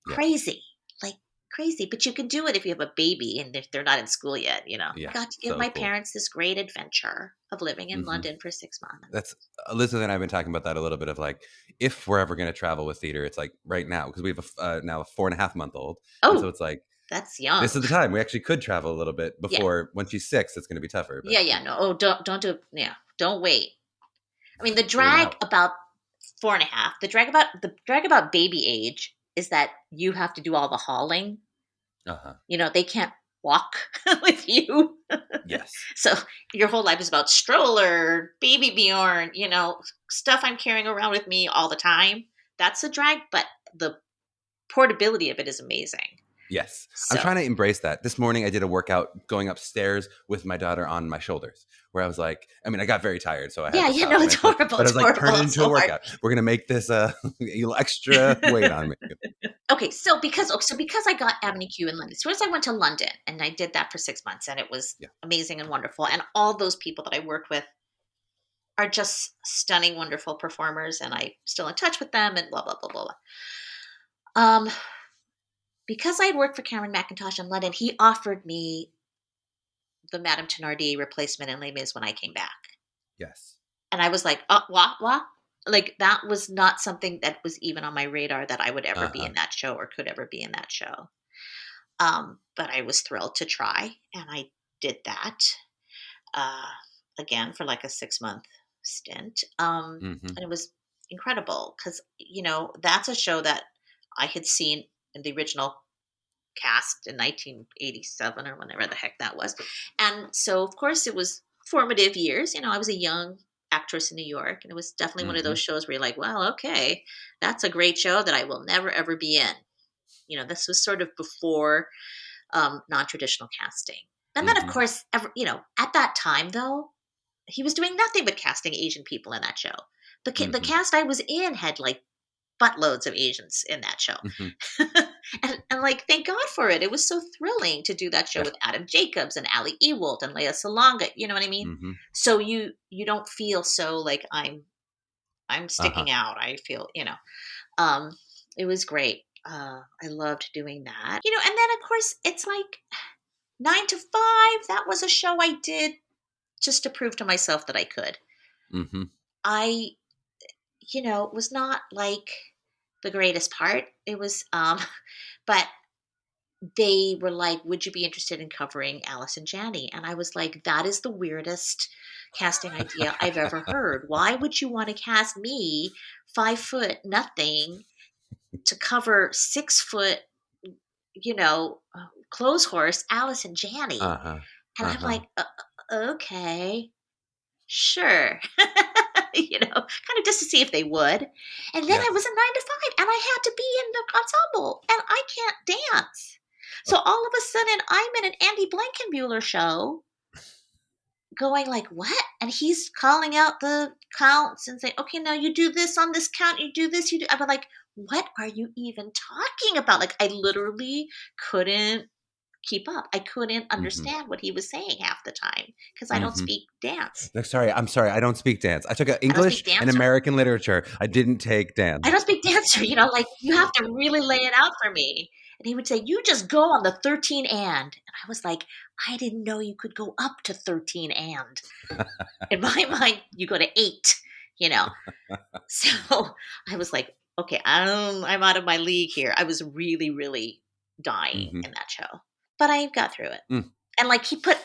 S1: Yes.
S3: Crazy. Like crazy. But you can do it if you have a baby and if they're not in school yet,
S1: Yeah,
S3: I got to give
S1: so
S3: my
S1: cool.
S3: parents this great adventure of living in London for 6 months.
S1: That's Elizabeth and I have been talking about that a little bit of like, if we're ever going to travel with theater, it's like right now, because we have now a 4.5-month-old.
S3: Oh,
S1: and so it's like,
S3: that's young.
S1: this is the time we actually could travel a little bit before when she's 6, it's going to be tougher. But.
S3: Yeah. No. Oh, don't do it. Yeah. Don't wait. I mean, the drag about 4.5, the drag about baby age is that you have to do all the hauling. They can't walk with you.
S1: Yes.
S3: So your whole life is about stroller, baby Bjorn, stuff I'm carrying around with me all the time. That's a drag, but the portability of it is amazing.
S1: Yes. So. I'm trying to embrace that. This morning I did a workout going upstairs with my daughter on my shoulders, where I was like, I mean, I got very tired, so I had to stop.
S3: It's horrible.
S1: But I was like, turn it into a workout. We're going to make this a little extra weight on me.
S3: Okay, so because I got Avenue Q in London, as soon as I went to London and I did that for 6 months, and it was amazing and wonderful, and all those people that I worked with are just stunning, wonderful performers, and I'm still in touch with them, and blah blah blah blah blah. Because I had worked for Cameron McIntosh in London, he offered me the Madame Thénardier replacement in Les Mis when I came back.
S1: Yes.
S3: And I was like, what? Like, that was not something that was even on my radar that I would ever be in that show or could ever be in that show. But I was thrilled to try, and I did that uh, again for like a 6-month stint.
S1: Hmm.
S3: And it was incredible because, that's a show that I had seen in the original cast in 1987 or whenever the heck that was. And so, of course, it was formative years. I was a young actress in New York, and it was definitely one of
S1: Hmm.
S3: those shows where you're like, well, okay, that's a great show that I will never, ever be in. This was sort of before non-traditional casting. And then, of
S1: Hmm.
S3: course, at that time, though, he was doing nothing but casting Asian people in that show. The
S1: Hmm.
S3: cast I was in had like buttloads of Asians in that show.
S1: Hmm.
S3: and like, thank God for it. It was so thrilling to do that show
S1: Yeah.
S3: with Adam Jacobs and Ali Ewoldt and Lea Salonga. You know what I mean?
S1: Hmm.
S3: So you don't feel so like I'm
S1: Uh-huh.
S3: sticking out. I feel, um, it was great. I loved doing that. And then of course it's like 9 to 5. That was a show I did just to prove to myself that I could.
S1: Hmm.
S3: I, was not like the greatest part. It was, but they were like, "Would you be interested in covering Alice and Janney?" And I was like, "That is the weirdest casting idea I've ever heard. Why would you want to cast me, 5 foot nothing, to cover 6 foot, clothes horse Alice and Janney?"
S1: Uh-huh.
S3: And I'm
S1: Uh-huh.
S3: like, "Okay, sure." Kind of just to see if they would. And then I
S1: Yes.
S3: was a 9 to 5, and I had to be in the ensemble, and I can't dance. So
S1: Oh,
S3: all of a sudden, I'm in an Andy Blankenbuehler show, going like, "What?" And he's calling out the counts and saying, "Okay, now you do this on this count. You do this. You do." I'm like, "What are you even talking about?" Like, I literally couldn't keep up. I couldn't
S1: mhm,
S3: understand what he was saying half the time because I don't
S1: mhm.
S3: speak dance.
S1: No, sorry, I'm sorry, I don't speak dance. I took
S3: I don't speak
S1: English and
S3: dance.
S1: American literature. I didn't take
S3: I
S1: dance.
S3: don't speak dancer, like, you have to really lay it out for me. And he would say, "You just go on the 13 and." And I was like, "I didn't know you could go up to 13 and." In my mind, you go to 8, you know? So I was like, "Okay, I'm out of my league here." I was really, really dying
S1: Mhm.
S3: in that show, but I got through it.
S1: Mm.
S3: And like he put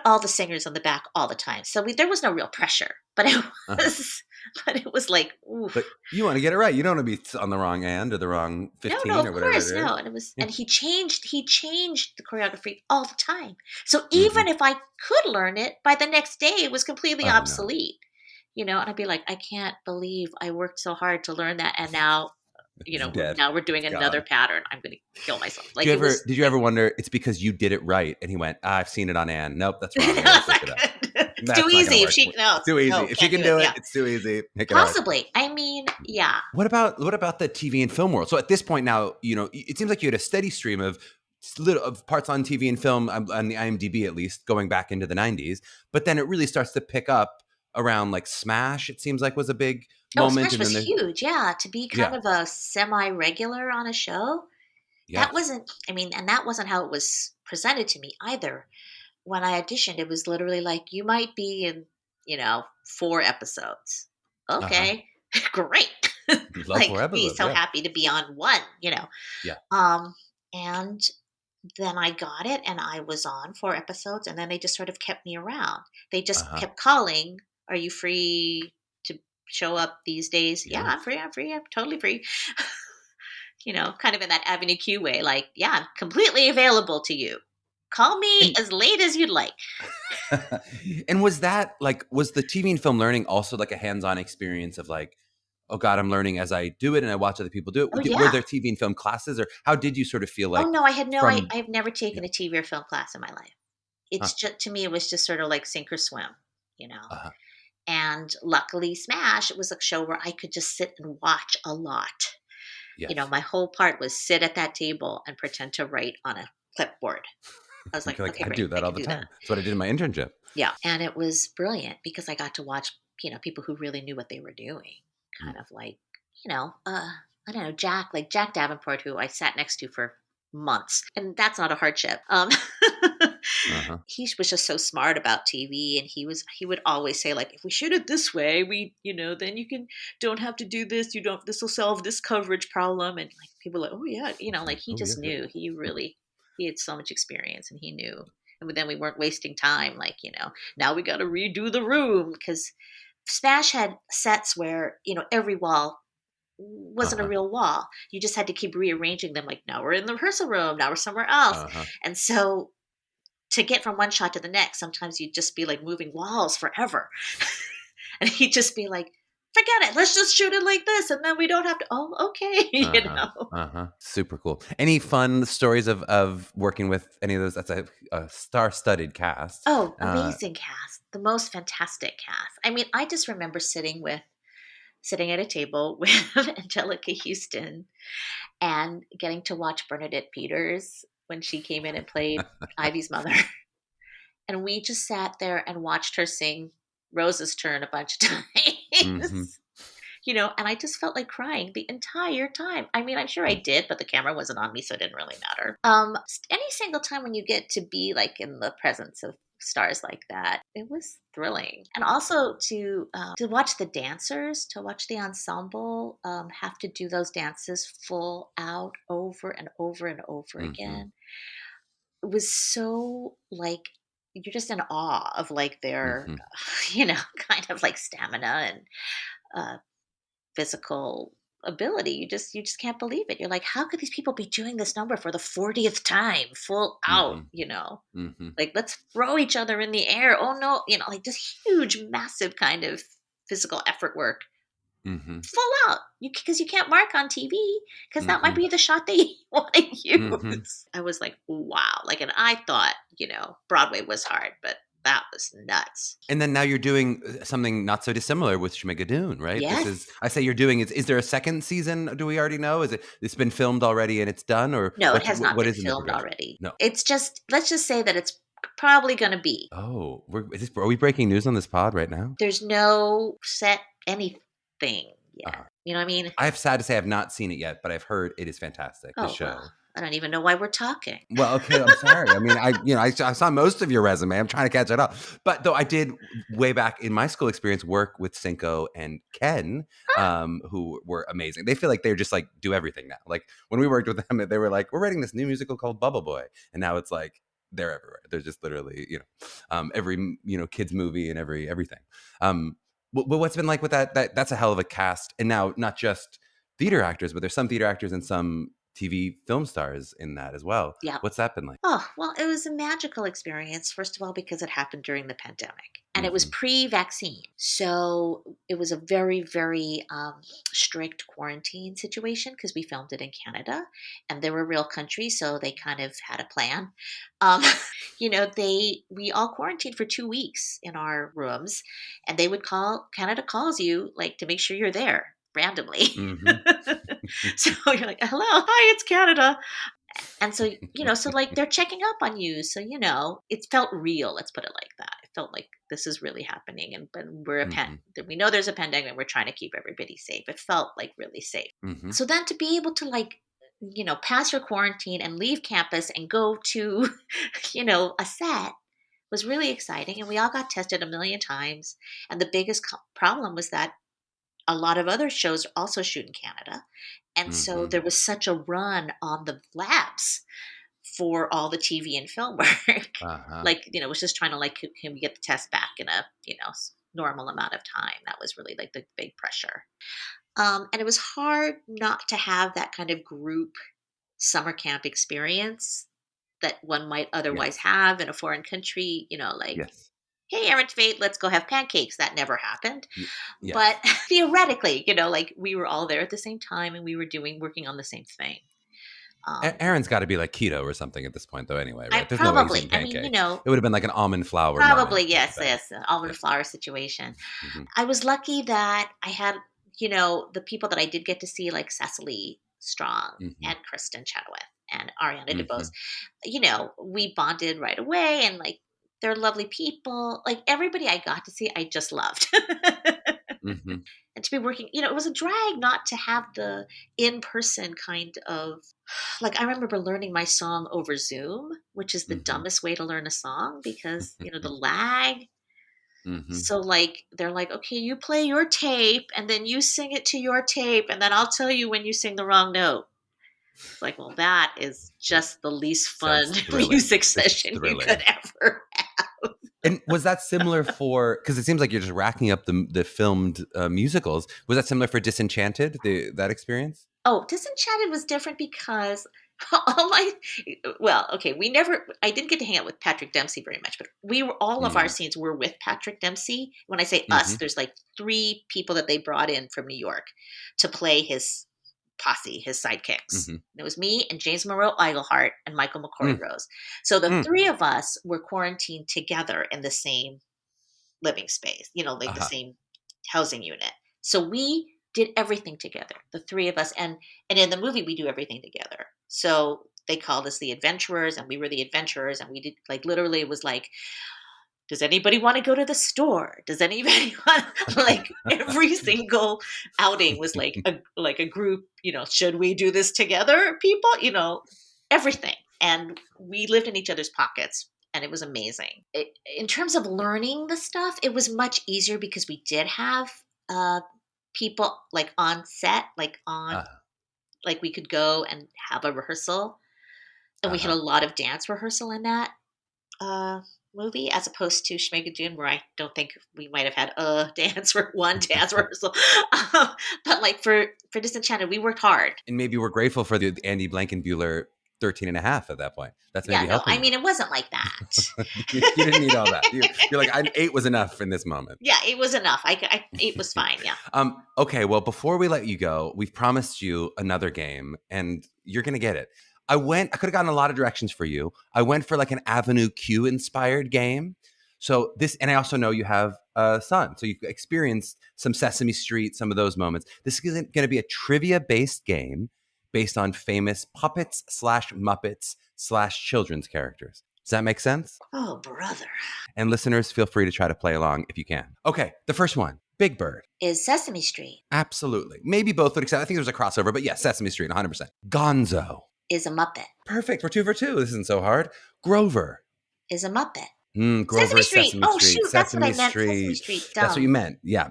S3: all the singers on the back all the time. So there was no real pressure, but it
S1: Uh-huh.
S3: was, but it was like,
S1: But
S3: oof.
S1: you wanna get it right. You don't wanna be on the wrong end or the wrong
S3: No, no,
S1: 15
S3: of
S1: or whatever
S3: course,
S1: it is.
S3: no. And it was,
S1: Yeah.
S3: and he changed the choreography all the time. So
S1: Mhm.
S3: even if I could learn it, by the next day it was completely
S1: Oh, no.
S3: obsolete. And I'd be like, "I can't believe I worked so hard to learn that, and now,
S1: It's dead.
S3: now we're doing
S1: It's
S3: another
S1: gone.
S3: pattern. I'm going to kill myself." Like, it was
S1: Did you
S3: like,
S1: ever wonder it's because you did it right and he went, "I've seen it on Ann. Nope, that's wrong. I gotta
S3: it's
S1: switch
S3: not
S1: it up.
S3: good. It's too
S1: That's not gonna
S3: easy. If
S1: work.
S3: she, no,
S1: It's too easy.
S3: no,
S1: If she
S3: can't do
S1: can
S3: it.
S1: do it,
S3: Yeah,
S1: it's too easy. Make it hard."
S3: possibly. I mean, yeah.
S1: What about the TV and film world? So at this point now, it seems like you had a steady stream of little of parts on TV and film on the IMDb at least going back into the 90s, but then it really starts to pick up around like Smash. It seems like was a big
S3: Oh,
S1: moment,
S3: Smash
S1: and
S3: was
S1: then there's
S3: huge. Yeah, to be kind
S1: yeah,
S3: of a semi-regular on a show. That
S1: yes,
S3: wasn't, I mean, and that wasn't how it was presented to me either. When I auditioned, it was literally like, "You might be in, 4 episodes."
S1: uh-huh.
S3: Okay, great.
S1: Love
S3: Like,
S1: four
S3: be
S1: episodes,
S3: so
S1: yeah,
S3: happy to be on one.
S1: yeah,
S3: And then I got it and I was on 4 episodes, and then they just sort of kept me around. They just
S1: uh-huh,
S3: kept calling, "Are you free to show up these days?" "Yeah,
S1: yeah.
S3: I'm free, I'm totally free." Kind of in that Avenue Q way, like, "Yeah, I'm completely available to you. Call me
S1: And
S3: as late as you'd like."
S1: and was the TV and film learning also like a hands-on experience of like, oh God, I'm learning as I do it and I watch other people do
S3: Oh,
S1: it. Were
S3: yeah.
S1: there TV and film classes or how did you sort of feel
S3: Oh,
S1: like
S3: no, I had no,
S1: from
S3: I've never
S1: yeah,
S3: taken a TV or film class in my life.
S1: huh,
S3: It's just, to me, it was just sort of like sink or swim, you know?
S1: uh-huh,
S3: And luckily, Smash, it was a show where I could just sit and watch a lot.
S1: yes.
S3: My whole part was sit at that table and pretend to write on a clipboard. I was
S1: I
S3: like,
S1: feel like
S3: "Okay,
S1: I
S3: great.
S1: do
S3: I
S1: that all
S3: can
S1: the
S3: do that."
S1: time. That's what I did in my internship.
S3: Yeah. And it was brilliant because I got to watch, people who really knew what they were doing.
S1: Mm,
S3: Kind of like, I don't know, Jack Davenport, who I sat next to for months. And that's not a hardship.
S1: uh-huh.
S3: He was just so smart about TV, and he would always say, like, "If we shoot it this way, then you don't have to do this. This will solve this coverage problem." And like, people are like, "Oh yeah," like, he
S1: Oh
S3: just
S1: yes.
S3: knew. He really. He had so much experience and he knew. And then we weren't wasting time, like, now we got to redo the room, because Smash had sets where, every wall wasn't a
S1: Uh-huh.
S3: real wall. You just had to keep rearranging them. Like, now we're in the rehearsal room, now we're somewhere else.
S1: Uh-huh.
S3: And so to get from one shot to the next, sometimes you'd just be like moving walls forever. And he'd just be like, forget it, let's just shoot it like this. And then we don't have to, oh, okay.
S1: Super cool. Any fun stories of working with any of those? That's a star-studded cast.
S3: Oh, amazing cast. The most fantastic cast. I mean, I just remember sitting at a table with Angelica Houston and getting to watch Bernadette Peters when she came in and played Ivy's mother. And we just sat there and watched her sing Rose's Turn a bunch of times. And I just felt like crying the entire time. I mean, I'm sure I did, but the camera wasn't on me, so it didn't really matter. Any single time when you get to be like in the presence of stars like that, it was thrilling. And also to watch the dancers, to watch the ensemble have to do those dances full out over and over and over again. It was so like, you're just in awe of like their, kind of like stamina and physical ability. You just can't believe it. You're like, how could these people be doing this number for the 40th time, full out? Like, let's throw each other in the air. Oh no, like this huge, massive kind of physical effort work. Full out, because you can't mark on TV, because that might be the shot they want to use. I was like, wow. Like, and I thought, Broadway was hard, but that was nuts.
S1: And then now you're doing something not so dissimilar with Schmigadoon, right?
S3: Yes.
S1: I say you're doing, is there a second season? Do we already know? It's been filmed already and it's done? Or
S3: No, it has not been filmed already. No. It's just, let's just say that it's probably going to be.
S1: Oh, are we breaking news on this pod right now?
S3: There's no set anything yet. You know what I mean?
S1: I'm sad to say I've not seen it yet, but I've heard it is fantastic, the show.
S3: Well, I don't even know why we're talking.
S1: Well, okay, I'm sorry. I mean, I saw most of your resume. I'm trying to catch it up. But though I did way back in my school experience work with Cinco and Ken, who were amazing. They feel like they're just like do everything now. Like when we worked with them, they were like, we're writing this new musical called Bubble Boy. And now it's like they're everywhere. They're just literally, every, kids movie and everything. But what's been like with that's a hell of a cast. And now not just theater actors, but there's some theater actors and some TV film stars in that as well.
S3: Yeah.
S1: What's that been like?
S3: Oh, well, it was a magical experience, first of all, because it happened during the pandemic. And it was pre-vaccine. So it was a very, very strict quarantine situation, because we filmed it in Canada. And they were a real country, so they kind of had a plan. We all quarantined for 2 weeks in our rooms. And they would Canada calls you, like, to make sure you're there randomly. So you're like, hello, hi, it's Canada. And so, so like they're checking up on you. So, it felt real. Let's put it like that. It felt like this is really happening. And we're we know there's a pandemic and we're trying to keep everybody safe. It felt like really safe. So then to be able to like, pass your quarantine and leave campus and go to, a set was really exciting. And we all got tested a million times. And the biggest problem was that a lot of other shows also shoot in Canada. And so there was such a run on the labs for all the TV and film work. Like, it was just trying to like, can we get the test back in a, normal amount of time? That was really like the big pressure. And it was hard not to have that kind of group summer camp experience that one might otherwise have in a foreign country, hey, Aaron Tveit, let's go have pancakes. That never happened. Yes. But theoretically, like we were all there at the same time and we were working on the same thing.
S1: Aaron's got to be like keto or something at this point, though, anyway, right?
S3: There's probably. No way he's eating pancakes.
S1: It would have been like an almond flour.
S3: Probably, yes, an almond flour situation. I was lucky that I had, the people that I did get to see, like Cecily Strong and Kristen Chenoweth and Ariana DeBose. We bonded right away, and like, they're lovely people. Like everybody I got to see, I just loved. And to be working, it was a drag not to have the in-person kind of, like, I remember learning my song over Zoom, which is the dumbest way to learn a song because, the lag. So like, they're like, okay, you play your tape and then you sing it to your tape and then I'll tell you when you sing the wrong note. It's like, well, that is just the least fun
S1: Sounds thrilling.
S3: music
S1: It's
S3: session you
S1: thrilling.
S3: could ever have.
S1: And was that similar for, because it seems like you're just racking up the filmed musicals. Was that similar for Disenchanted, that experience?
S3: Oh, Disenchanted was different because I didn't get to hang out with Patrick Dempsey very much, but all of our scenes were with Patrick Dempsey. When I say us, there's like 3 people that they brought in from New York to play his posse, his sidekicks. And it was me and James Monroe Iglehart and Michael McCoy Rose. So the 3 of us were quarantined together in the same living space, like the same housing unit. So we did everything together, the 3 of us. And in the movie, we do everything together. So they called us the adventurers, and we were the adventurers. And we did, like, literally it was like, does anybody want to go to the store? Does anybody want, like, every single outing was like a group, should we do this together, people? Everything. And we lived in each other's pockets. And it was amazing. In terms of learning the stuff, it was much easier because we did have people like on set, like we could go and have a rehearsal. And we had a lot of dance rehearsal in that movie, as opposed to Schmigadoon, where I don't think we might have had one dance rehearsal. But like for Disenchanted, we worked hard.
S1: And maybe we're grateful for the Andy Blankenbuehler 13 and a half at that point. That's maybe helping.
S3: I mean, it wasn't like that.
S1: you didn't need all that. You're like, 8 was enough in this moment.
S3: Yeah, 8 was enough. 8 was fine. Yeah.
S1: Okay. Well, before we let you go, we've promised you another game, and you're going to get it. I could have gotten a lot of directions for you. I went for like an Avenue Q inspired game. So and I also know you have a son. So you've experienced some Sesame Street, some of those moments. This is going to be a trivia based game based on famous puppets / Muppets / children's characters. Does that make sense?
S3: Oh, brother.
S1: And listeners, feel free to try to play along if you can. Okay, the first one, Big Bird.
S3: Is Sesame Street.
S1: Absolutely. Maybe both would accept. I think there's a crossover, but yes, Sesame Street, 100%. Gonzo.
S3: Is a Muppet.
S1: Perfect. We're 2 for 2. This isn't so hard. Grover.
S3: Is a Muppet.
S1: Grover
S3: Sesame Street.
S1: Sesame
S3: Oh,
S1: Street.
S3: shoot. That's what I meant. Sesame Street. Dumb.
S1: That's what you meant. Yeah.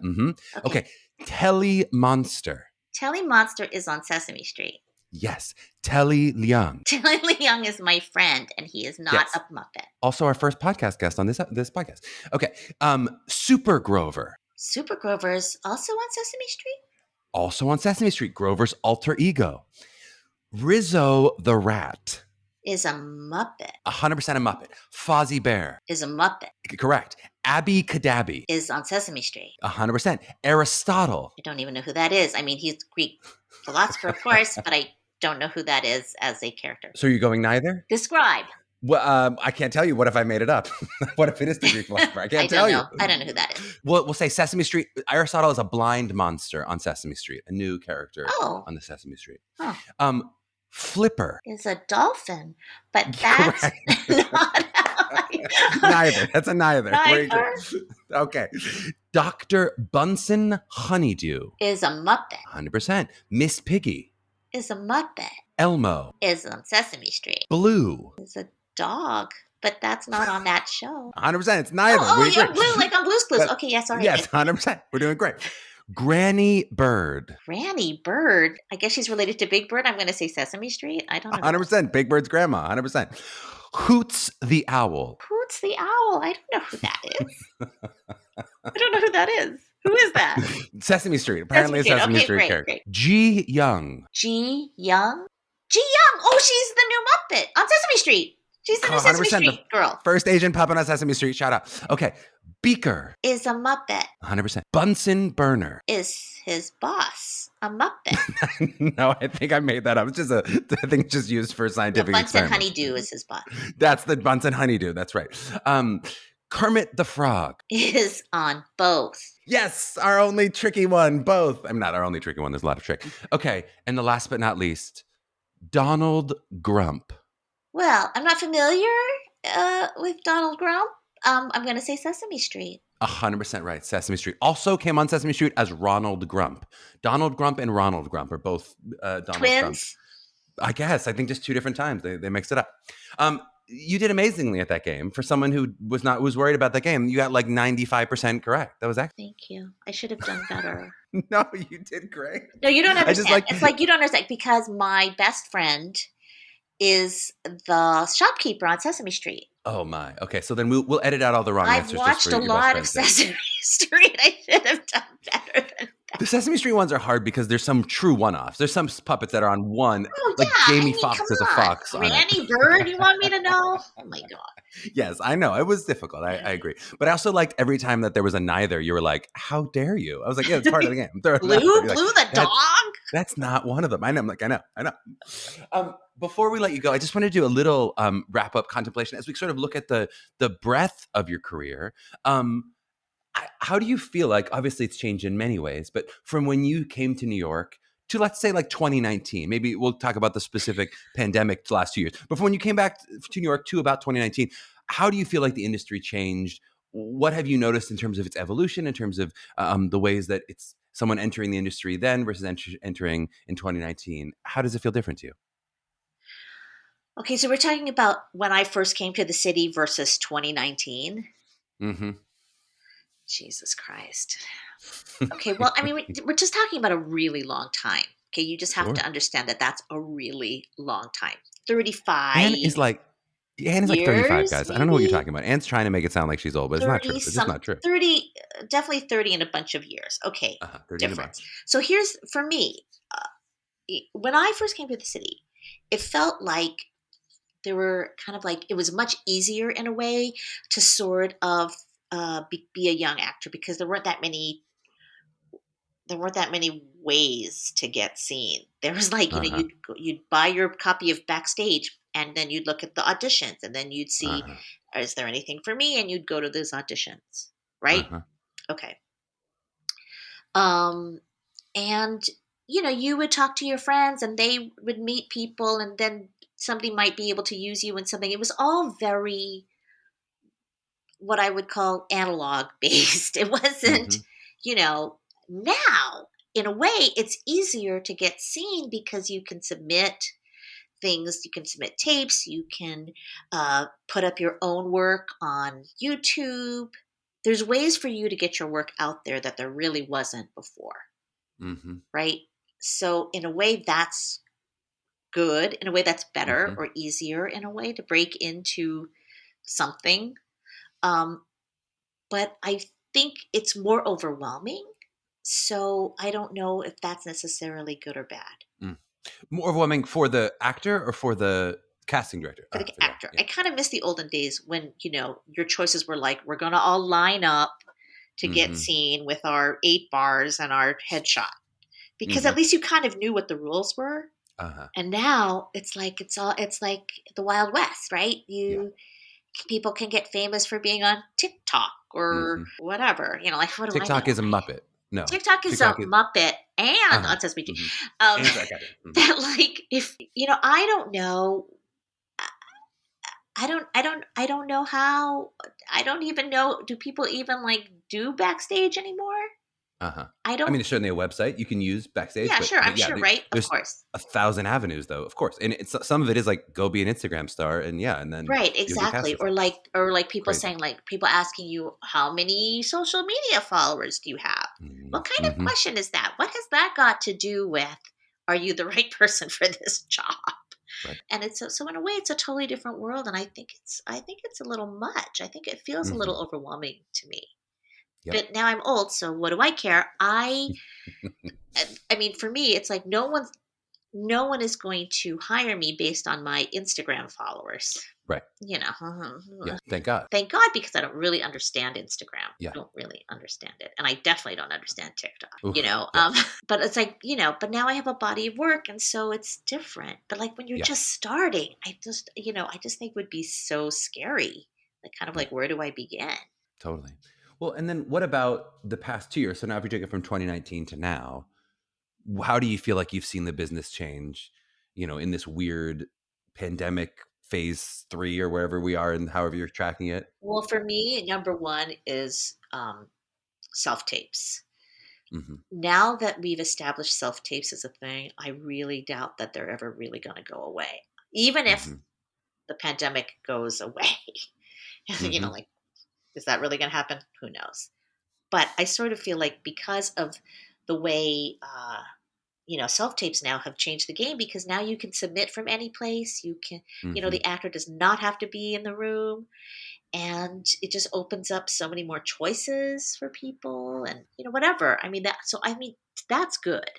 S1: Okay. Telly Monster.
S3: Telly Monster is on Sesame Street.
S1: Yes. Telly Leung.
S3: Telly Leung is my friend, and he is not a Muppet.
S1: Also our first podcast guest on this podcast. Okay. Super Grover.
S3: Super Grover is also on Sesame Street?
S1: Also on Sesame Street. Grover's alter ego. Rizzo the Rat.
S3: Is a Muppet.
S1: 100% a Muppet. Fozzie Bear.
S3: Is a Muppet.
S1: Correct. Abby Cadabby.
S3: Is on Sesame Street.
S1: 100%. Aristotle.
S3: I don't even know who that is. I mean, he's a Greek philosopher, of course, but I don't know who that is as a character.
S1: So you're going neither?
S3: Describe.
S1: Well, I can't tell you. What if I made it up? What if it is the Greek philosopher? I can't tell you.
S3: I don't know who that is.
S1: We'll say Sesame Street. Aristotle is a blind monster on Sesame Street, a new character on the Sesame Street.
S3: Oh.
S1: Flipper
S3: is a dolphin, but that's not
S1: neither. That's a neither.
S3: Neither.
S1: Okay. Dr. Bunsen Honeydew
S3: is a Muppet.
S1: 100%. Miss Piggy
S3: is a Muppet.
S1: Elmo
S3: is on Sesame Street.
S1: Blue
S3: is a dog, but that's not on that show.
S1: 100%. It's neither.
S3: You're Blue, like on Blue's Clues. Okay, yes, all right.
S1: Yes, 100%. We're doing great. Granny Bird.
S3: Granny Bird? I guess she's related to Big Bird. I'm going to say Sesame Street. I don't know.
S1: 100%. Big Bird's grandma. 100%. Hoots the Owl.
S3: Hoots the Owl? I don't know who that is. I don't know who that is. Who is that?
S1: Sesame Street. Apparently a Sesame Street character.
S3: Great.
S1: G. Young.
S3: G. Young? G. Young! Oh, she's the new Muppet on Sesame Street. She's the new Sesame Street girl.
S1: First Asian puppet on Sesame Street. Shout out. Okay. Beaker.
S3: is a Muppet.
S1: 100%. Bunsen Burner.
S3: is his boss a Muppet?
S1: No, I think I made that up. It's just I think it's just used for scientific
S3: Bunsen
S1: experiments.
S3: Honeydew is his boss.
S1: That's the Bunsen Honeydew. That's right. Kermit the Frog.
S3: is on both.
S1: Yes, our only tricky one. Both. I'm not our only tricky one. There's a lot of trick. Okay. And the last but not least, Donald Grump.
S3: Well, I'm not familiar with Donald Grump. I'm going to say Sesame Street.
S1: 100% right. Sesame Street. Also came on Sesame Street as Ronald Grump. Donald Grump and Ronald Grump are both Donald
S3: Twins?
S1: Grump. I guess. I think just 2 different times. They mixed it up. You did amazingly at that game. For someone who was worried about that game, you got like 95% correct. That was excellent.
S3: Thank you. I should have done better.
S1: No, you did great.
S3: No, you don't
S1: I just
S3: understand.
S1: like,
S3: It's like you don't understand because my best friend is the shopkeeper on Sesame Street.
S1: oh my. Okay, so then we'll edit out all the wrong
S3: I've
S1: answers just for
S3: watched a
S1: your best
S3: lot of
S1: friend's sake.
S3: Sesame Street. I should have done better than that.
S1: The Sesame Street ones are hard because there's some true one-offs. There's some puppets that are on one,
S3: Oh
S1: like
S3: yeah, I
S1: Jamie
S3: mean, come
S1: Foxx as a
S3: on,
S1: fox on it.
S3: Granny Bird. You want me to know? Oh my god.
S1: Yes, I know. It was difficult. I agree. But I also liked every time that there was a neither, you were like, how dare you? I was like, yeah, it's part of the game. I'm throwing it out there.
S3: Blue,
S1: You're like,
S3: Blue the
S1: "That-
S3: dog.
S1: that's not one of them. I know. I'm like, I know. Before we let you go, I just want to do a little wrap up contemplation as we sort of look at the breadth of your career. How do you feel like, obviously it's changed in many ways, but from when you came to New York to, let's say, like 2019, maybe we'll talk about the specific pandemic the last 2 years, but from when you came back to New York to about 2019, how do you feel like the industry changed? What have you noticed in terms of its evolution, in terms of the ways that it's someone entering the industry then versus entering in 2019? How does it feel different to you?
S3: Okay, so we're talking about when I first came to the city versus 2019.
S1: Mm-hmm.
S3: Jesus Christ. Okay, well, I mean, we're just talking about a really long time. Okay, you just have
S1: Sure.
S3: to understand that that's a really long time. 35
S1: Anne is like 35,
S3: years,
S1: guys. I don't know what you're
S3: maybe?
S1: talking about. Anne's trying to make it sound like she's old, but it's not true.
S3: 30
S1: It's just
S3: some,
S1: not true.
S3: 30, definitely 30 in a bunch of years. Okay,
S1: 30 in a
S3: difference.
S1: bunch.
S3: So here's, for me, when I first came to the city, it felt like there were kind of like, it was much easier in a way to sort of be a young actor because there weren't that many ways to get seen. There was like, you'd buy your copy of Backstage and then you'd look at the auditions and then you'd see, is there anything for me? And you'd go to those auditions, right? Okay. And you would talk to your friends and they would meet people and then somebody might be able to use you in something. It was all very, what I would call analog based. It wasn't, now in a way it's easier to get seen because you can submit things, you can submit tapes, you can put up your own work on YouTube. There's ways for you to get your work out there that there really wasn't before. Right? So in a way that's good, in a way that's better or easier in a way to break into something. But I think it's more overwhelming. So I don't know if that's necessarily good or bad.
S1: More overwhelming for the actor or for the casting director?
S3: For the actor. Yeah. I kind of miss the olden days when, your choices were like, we're going to all line up to get seen with our 8 bars and our headshot. Because at least you kind of knew what the rules were. And now it's like the Wild West, right? People can get famous for being on TikTok or whatever. Like what do
S1: TikTok
S3: I know?
S1: is a Muppet. No,
S3: TikTok is a Muppet and on Sesame Street. That like if I don't know. I don't know how. I don't even know. Do people even like do Backstage anymore? I don't.
S1: I mean, there's certainly a website you can use Backstage.
S3: Yeah,
S1: but,
S3: sure.
S1: but
S3: I'm sure, right? Of course.
S1: 1,000 avenues, though, of course. And it's some of it is like go be an Instagram star, and then
S3: right, exactly. Or like people saying like people asking you how many social media followers do you have? What kind of question is that? What has that got to do with? Are you the right person for this job? Right. And it's so in a way it's a totally different world, and I think it's a little much. I think it feels a little overwhelming to me. Yep. But now I'm old, so what do I care? I mean, for me, it's like no one is going to hire me based on my Instagram followers.
S1: Right.
S3: Yeah,
S1: thank God.
S3: Thank God, because I don't really understand Instagram.
S1: Yeah.
S3: I don't really understand it. And I definitely don't understand TikTok,
S1: Oof,
S3: but it's like, but now I have a body of work and so it's different. But like when you're just starting, I just think it would be so scary. Like kind of like, where do I begin?
S1: Totally. Well, and then what about the past 2 years? So now if you take it from 2019 to now, how do you feel like you've seen the business change, in this weird pandemic phase 3 or wherever we are and however you're tracking it?
S3: Well, for me, number one is self-tapes. Now that we've established self-tapes as a thing, I really doubt that they're ever really going to go away. Even if the pandemic goes away, like, is that really going to happen? Who knows? But I sort of feel like because of the way self-tapes now have changed the game, because now you can submit from any place. You can,
S1: Hmm.
S3: the actor does not have to be in the room, and it just opens up so many more choices for people, and whatever. I mean, that's good.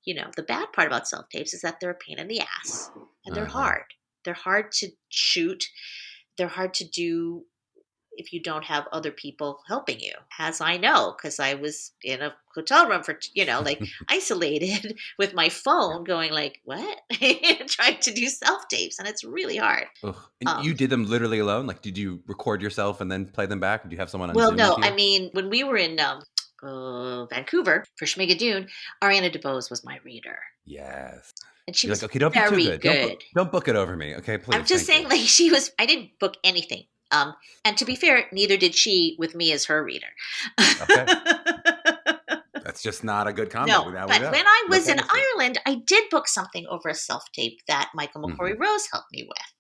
S3: The bad part about self-tapes is that they're a pain in the ass, and they're
S1: Uh-huh.
S3: hard. They're hard to shoot. They're hard to do if you don't have other people helping you, as I know, because I was in a hotel room for, like isolated with my
S1: Yeah.
S3: phone going like, what? Trying to do self tapes, and it's really hard.
S1: Ugh. And
S3: Um,
S1: you did them literally alone? Like, did you record yourself and then play them back? Do you have someone on
S3: well,
S1: Zoom with
S3: no, I
S1: you?
S3: mean, when we were in Vancouver for Schmigadoon, Ariana DeBose was my reader,
S1: Yes.
S3: and she
S1: You're like,
S3: was
S1: okay, don't be too
S3: very
S1: good. Don't
S3: good.
S1: book it over me. Okay,
S3: I'm
S1: please.
S3: just
S1: Thank
S3: saying,
S1: you.
S3: like, I didn't book anything. And to be fair, neither did she with me as her reader.
S1: Okay. That's just not a good combo.
S3: No,
S1: Now we
S3: but
S1: know.
S3: when I
S1: No
S3: was in
S1: chemistry.
S3: Ireland, I did book something over a self tape that Michael
S1: Hmm.
S3: McCrory Rose helped me with.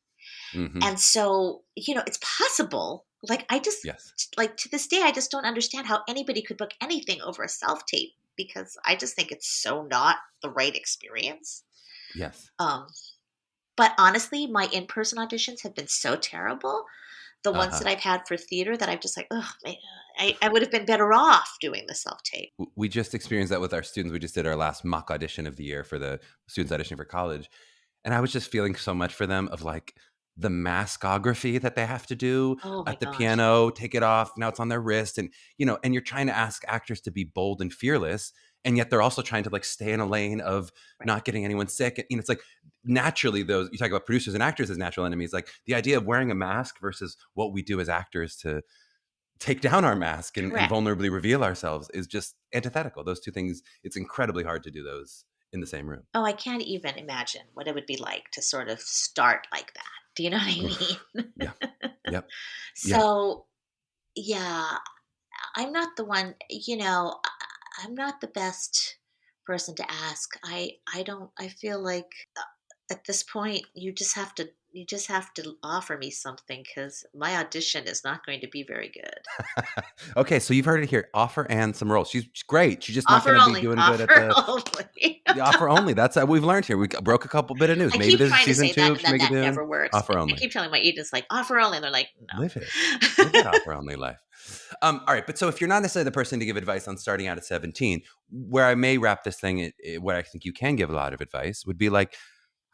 S1: Hmm.
S3: And so, it's possible. Like, I just,
S1: Yes.
S3: like, to this day, I just don't understand how anybody could book anything over a self tape, because I just think it's so not the right experience.
S1: Yes.
S3: Um, but honestly, my in person auditions have been so terrible. The ones that
S1: Uh-huh.
S3: I've had for theater that I'm just like, oh, I would have been better off doing the self tape.
S1: We just experienced that with our students. We just did our last mock audition of the year for the students auditioning for college. And I was just feeling so much for them of like the maskography that they have to do
S3: Oh my
S1: at the
S3: gosh.
S1: piano, take it off. Now it's on their wrist. And, and you're trying to ask actors to be bold and fearless. And yet they're also trying to like stay in a lane of
S3: Right.
S1: not getting anyone sick. It's like naturally those, you talk about producers and actors as natural enemies, like the idea of wearing a mask versus what we do as actors to take down our mask and
S3: Correct.
S1: vulnerably reveal ourselves is just antithetical. Those two things, it's incredibly hard to do those in the same room.
S3: Oh, I can't even imagine what it would be like to sort of start like that. Do you know what I
S1: Oof.
S3: mean?
S1: Yeah. Yep. Yeah.
S3: So, yeah, I'm not the one, I'm not the best person to ask. I don't I feel like at this point you just have to offer me something, cuz my audition is not going to be very good.
S1: Okay, so you've heard it here. Offer Ann some roles. She's great. She's just not
S3: Offer
S1: going to be
S3: only,
S1: doing good at
S3: offer
S1: the
S3: only.
S1: offer only. That's how we've learned here. We broke a couple bit of news.
S3: I
S1: Maybe
S3: keep
S1: there's a
S3: trying to
S1: season
S3: say
S1: two
S3: that,
S1: of
S3: and then that
S1: Schmigadoon.
S3: never works.
S1: Offer
S3: I
S1: only.
S3: keep telling my agents, like, offer only, and they're like,
S1: Live it. Live
S3: no.
S1: that offer only life. All right, but so if you're not necessarily the person to give advice on starting out at 17, where I may wrap this thing, where I think you can give a lot of advice would be like,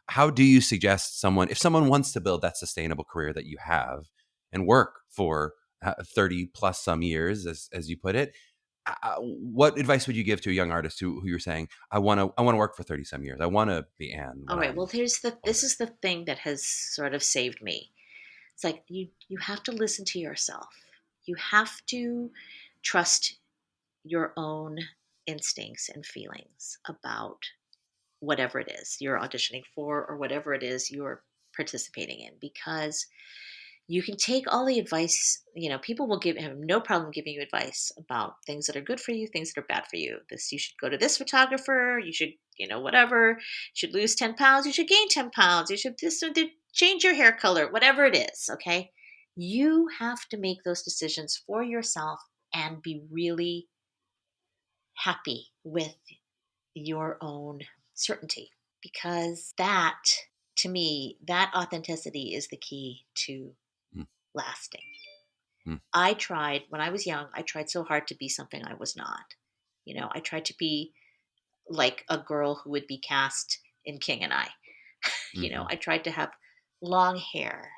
S1: how do you suggest someone, if someone wants to build that sustainable career that you have and work for 30 plus some years, as you put it, what advice would you give to a young artist who you're saying, I want to work for 30 some years. I want to be Anne
S3: All
S1: when
S3: right.
S1: I'm
S3: Well, this
S1: older.
S3: is the thing that has sort of saved me. It's like you have to listen to yourself. You have to trust your own instincts and feelings about whatever it is you're auditioning for, or whatever it is you're participating in, because you can take all the advice. People will have no problem giving you advice about things that are good for you, things that are bad for you. This, you should go to this photographer, you should, whatever, you should lose 10 pounds, you should gain 10 pounds, you should this, change your hair color, whatever it is. Okay. You have to make those decisions for yourself and be really happy with your own certainty, because that, to me, that authenticity is the key to
S1: Mm,
S3: lasting.
S1: mm,
S3: When I was young, I tried so hard to be something I was not. I tried to be like a girl who would be cast in King and I.
S1: mhm,
S3: I tried to have long hair,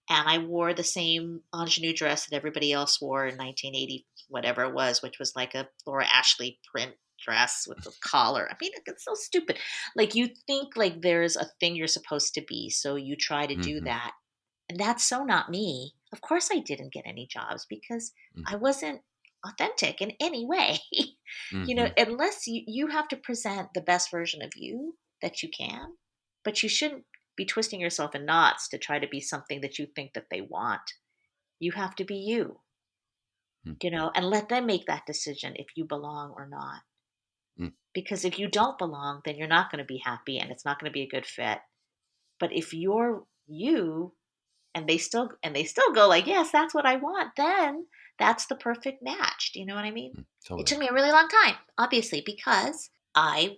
S3: and I wore the same ingenue dress that everybody else wore in 1980, whatever it was, which was like a Laura Ashley print dress with the collar. I mean, it's so stupid. Like, you think like there's a thing you're supposed to be, so you try to do
S1: mhm,
S3: that. And that's so not me. Of course I didn't get any jobs because
S1: mm,
S3: I wasn't authentic in any way.
S1: mhm,
S3: Unless you have to present the best version of you that you can, but you shouldn't be twisting yourself in knots to try to be something that you think that they want. You have to be you,
S1: mm,
S3: and let them make that decision if you belong or not.
S1: mm,
S3: Because if you don't belong, then you're not going to be happy and it's not going to be a good fit. But if you're you, and they still go like, yes, that's what I want, then that's the perfect match. Do you know what I mean? It
S1: Totally.
S3: took me a really long time, obviously, because I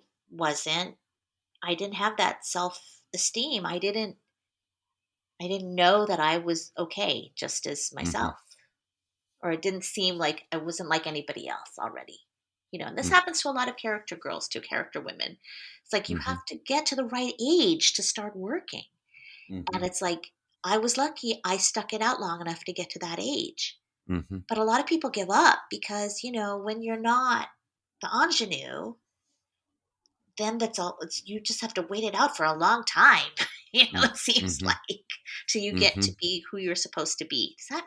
S3: didn't have that self-esteem. I didn't know that I was okay just as
S1: Mm-hmm.
S3: myself, or it didn't seem like I wasn't like anybody else already. And this
S1: Mm-hmm.
S3: happens to a lot of character girls too, character women. It's like you
S1: Mm-hmm.
S3: have to get to the right age to start working.
S1: Mm-hmm.
S3: And it's like, I was lucky I stuck it out long enough to get to that age.
S1: Mm-hmm.
S3: But a lot of people give up because, when you're not the ingenue, then that's all. You just have to wait it out for a long time. It seems
S1: Mm-hmm.
S3: like, till you get
S1: Mm-hmm.
S3: to be who you're supposed to be. Does that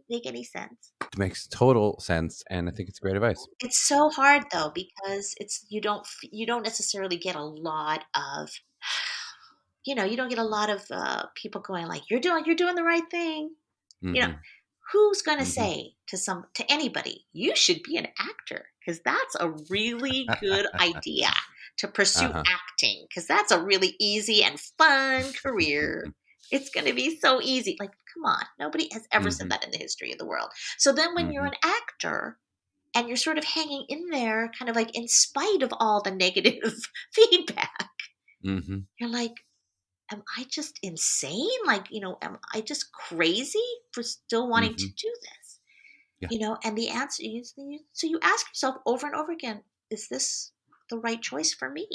S3: make any sense?
S1: It makes total sense, and I think it's great advice.
S3: It's so hard though, because you don't necessarily get a lot of you don't get a lot of people going like, you're doing the right thing. You know,
S1: Mm-hmm.
S3: who's going to
S1: Mm-hmm.
S3: say to anybody, you should be an actor, because that's a really good idea to pursue
S1: Uh-huh.
S3: acting, because that's a really easy and fun career. It's going to be so easy. Like, come on, nobody has ever said
S1: Mm-hmm.
S3: that in the history of the world. So then when you're
S1: Mm-hmm.
S3: an actor and you're sort of hanging in there, kind of like in spite of all the negative feedback,
S1: Mm-hmm.
S3: you're like, am I just insane? Like, am I just crazy for still wanting to
S1: Mm-hmm.
S3: do this?
S1: Yeah.
S3: And the answer is, so you ask yourself over and over again, is this the right choice for me?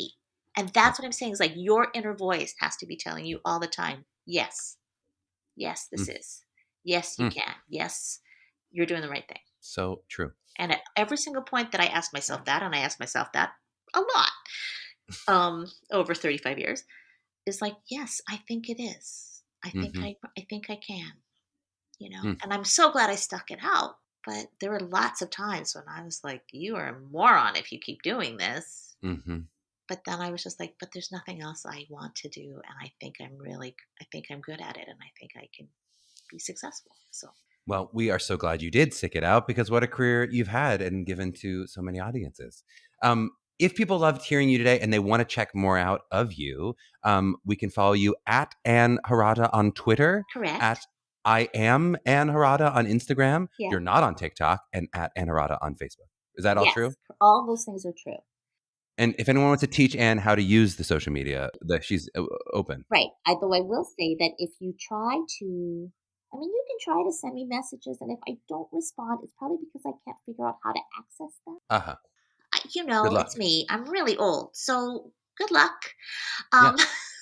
S3: And
S1: Yeah.
S3: that's what I'm saying, is like, your inner voice has to be telling you all the time, yes, yes, this
S1: Mm.
S3: is, yes, you
S1: Mm.
S3: can, yes, you're doing the right thing.
S1: So true.
S3: And at every single point that I ask myself that, and I ask myself that a lot, over 35 years, is like, yes, I think it is.
S1: Mm-hmm.
S3: I think I can,
S1: Mm.
S3: and I'm so glad I stuck it out. But there were lots of times when I was like, you are a moron if you keep doing this.
S1: Mm-hmm.
S3: But then I was just like, but there's nothing else I want to do. And I think I'm good at it. And I think I can be successful. So,
S1: Well, we are so glad you did stick it out, because what a career you've had and given to so many audiences. If people loved hearing you today and they want to check more out of you, we can follow you at Ann Harada on Twitter,
S3: correct.
S1: at I am Ann Harada on Instagram.
S3: Yeah.
S1: You're not on TikTok, and at Ann Harada on Facebook. Is that all
S3: Yes.
S1: true?
S3: All those things are true.
S1: And if anyone wants to teach Ann how to use the social media, that she's open.
S3: Right. Though I will say that if you try to, I mean, you can try to send me messages. And if I don't respond, it's probably because I can't figure out how to access them.
S1: Uh-huh. Good
S3: It's
S1: luck.
S3: me. I'm really old. So good luck.
S1: Yeah.
S3: Um,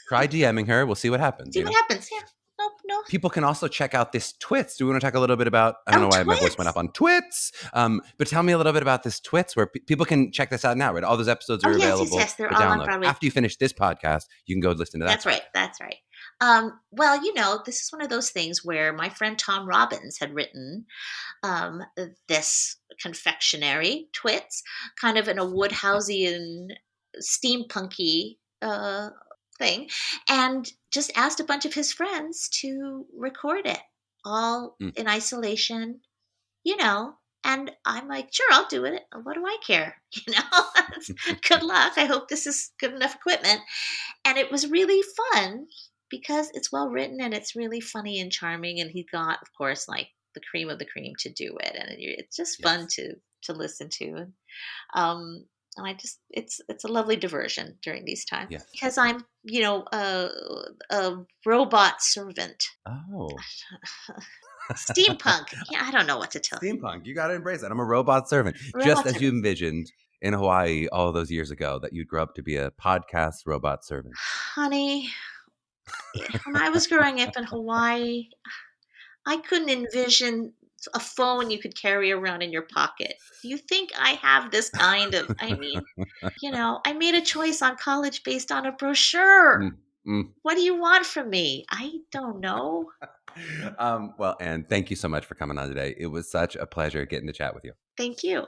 S1: Try DMing her. We'll see what happens,
S3: see what happens. Yeah. Nope. No.
S1: People can also check out this Twits. Do we want to talk a little bit about, I don't
S3: Oh,
S1: know why my voice went
S3: twits.
S1: up on Twits, but tell me a little bit about this Twits, where people can check this out now, right? All those episodes
S3: Oh,
S1: are
S3: yes, yes,
S1: available
S3: yes. They're
S1: for
S3: all on
S1: download.
S3: Broadway.
S1: After you finish this podcast, you can go listen to that.
S3: That's right. That's right. Well, this is one of those things where my friend Tom Robbins had written this confectionery, Twits, kind of in a Woodhouseian, steampunky thing, and just asked a bunch of his friends to record it all
S1: Mm.
S3: in isolation, And I'm like, sure, I'll do it. What do I care? Good luck. I hope this is good enough equipment. And it was really fun because it's well written and it's really funny and charming. And he got, of course, like the cream of the cream to do it, and it's just fun to listen to. Um, and it's a lovely diversion during these times,
S1: Yes.
S3: because I'm a robot servant.
S1: Oh.
S3: Steampunk. Yeah, I don't know what to tell you.
S1: Steampunk. You got to embrace that. I'm a robot servant.
S3: Robot
S1: Just as
S3: servant.
S1: you envisioned in Hawaii all those years ago that you'd grow up to be a podcast robot servant.
S3: Honey, when I was growing up in Hawaii, I couldn't envision a phone you could carry around in your pocket. Do you think I have this kind of, I made a choice on college based on a brochure. What do you want from me? I don't know.
S1: Well, Ann, thank you so much for coming on today. It was such a pleasure getting to chat with you.
S3: Thank you.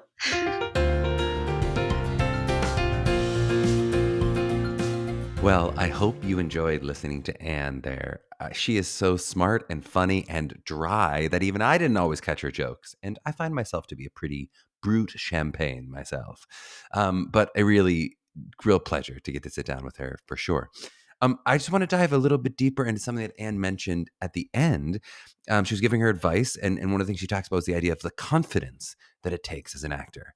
S1: Well, I hope you enjoyed listening to Ann there. She is so smart and funny and dry that even I didn't always catch her jokes. And I find myself to be a pretty brute champagne myself. But a really real pleasure to get to sit down with her for sure. I just want to dive a little bit deeper into something that Anne mentioned at the end. She was giving her advice, and one of the things she talks about is the idea of the confidence that it takes as an actor.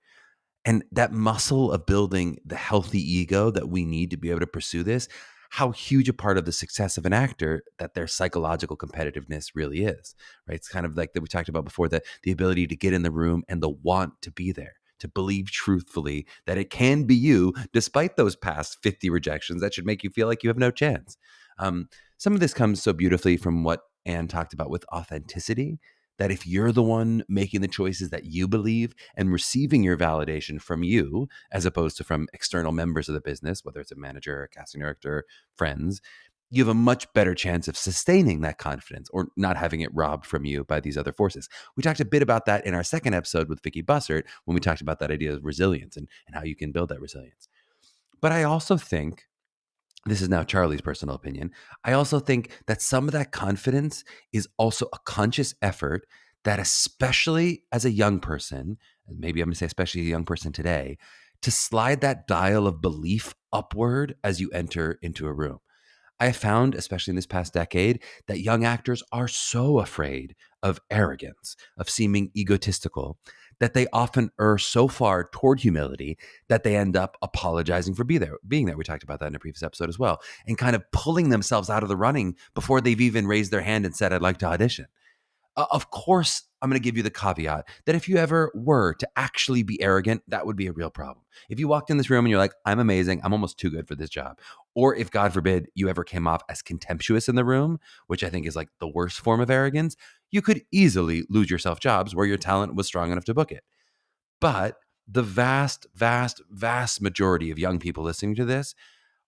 S1: And that muscle of building the healthy ego that we need to be able to pursue this, how huge a part of the success of an actor that their psychological competitiveness really is, right? It's kind of like that we talked about before, the ability to get in the room and the want to be there, to believe truthfully that it can be you, despite those past 50 rejections that should make you feel like you have no chance. Some of this comes so beautifully from what Anne talked about with authenticity, that if you're the one making the choices that you believe and receiving your validation from you, as opposed to from external members of the business, whether it's a manager, a casting director, friends, you have a much better chance of sustaining that confidence or not having it robbed from you by these other forces. We talked a bit about that in our second episode with Vicky Bussert when we talked about that idea of resilience and how you can build that resilience. But I also think, this is now Charlie's personal opinion, I also think that some of that confidence is also a conscious effort that, especially as a young person, and maybe I'm going to say especially a young person today, to slide that dial of belief upward as you enter into a room. I have found, especially in this past decade, that young actors are so afraid of arrogance, of seeming egotistical, that they often err so far toward humility that they end up apologizing for being there. We talked about that in a previous episode as well, and kind of pulling themselves out of the running before they've even raised their hand and said, I'd like to audition. Of course, I'm going to give you the caveat that if you ever were to actually be arrogant, that would be a real problem. If you walked in this room and you're like, I'm amazing, I'm almost too good for this job. Or if, God forbid, you ever came off as contemptuous in the room, which I think is like the worst form of arrogance, you could easily lose yourself jobs where your talent was strong enough to book it. But the vast, vast, vast majority of young people listening to this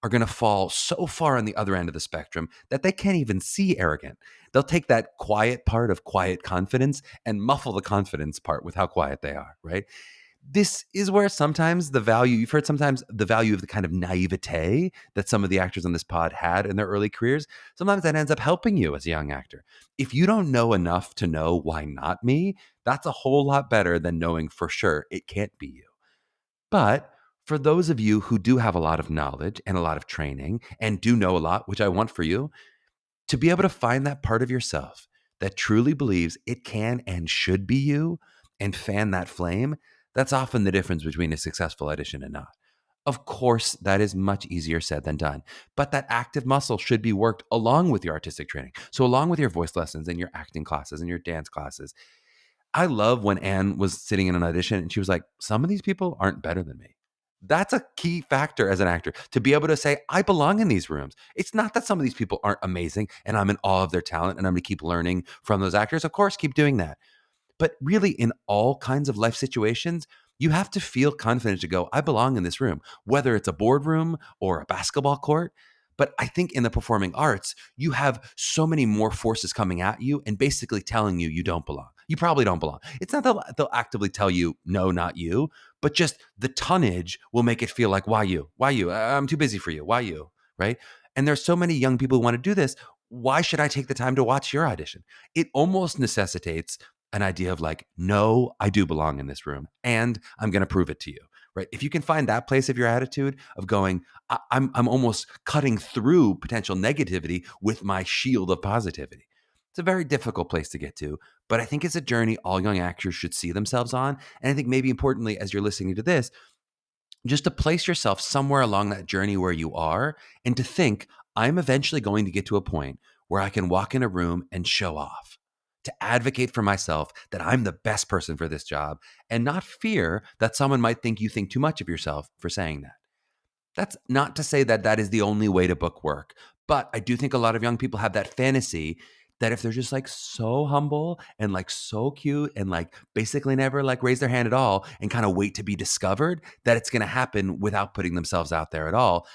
S1: are going to fall so far on the other end of the spectrum that they can't even see arrogant. They'll take that quiet part of quiet confidence and muffle the confidence part with how quiet they are, right? This is where sometimes the value, you've heard sometimes the value of the kind of naivete that some of the actors on this pod had in their early careers. Sometimes that ends up helping you as a young actor. If you don't know enough to know why not me, that's a whole lot better than knowing for sure it can't be you. But for those of you who do have a lot of knowledge and a lot of training and do know a lot, which I want for you, to be able to find that part of yourself that truly believes it can and should be you and fan that flame, that's often the difference between a successful audition and not. Of course, that is much easier said than done, but that active muscle should be worked along with your artistic training. So, along with your voice lessons and your acting classes and your dance classes. I love when Anne was sitting in an audition and she was like, some of these people aren't better than me. That's a key factor as an actor to be able to say, I belong in these rooms. It's not that some of these people aren't amazing and I'm in awe of their talent and I'm going to keep learning from those actors. Of course, keep doing that. But really, in all kinds of life situations, you have to feel confident to go, I belong in this room, whether it's a boardroom or a basketball court. But I think in the performing arts, you have so many more forces coming at you and basically telling you you don't belong. You probably don't belong. It's not that they'll actively tell you, no, not you, but just the tonnage will make it feel like, why you? Why you? I'm too busy for you. Why you? Right? And there's so many young people who want to do this. Why should I take the time to watch your audition? It almost necessitates an idea of like, no, I do belong in this room and I'm going to prove it to you, right? If you can find that place of your attitude of going, I'm almost cutting through potential negativity with my shield of positivity. It's a very difficult place to get to, but I think it's a journey all young actors should see themselves on. And I think maybe importantly, as you're listening to this, just to place yourself somewhere along that journey where you are and to think, I'm eventually going to get to a point where I can walk in a room and show off, to advocate for myself that I'm the best person for this job and not fear that someone might think you think too much of yourself for saying that. That's not to say that that is the only way to book work, but I do think a lot of young people have that fantasy that if they're just like so humble and like so cute and like basically never like raise their hand at all and kind of wait to be discovered, that it's going to happen without putting themselves out there at all.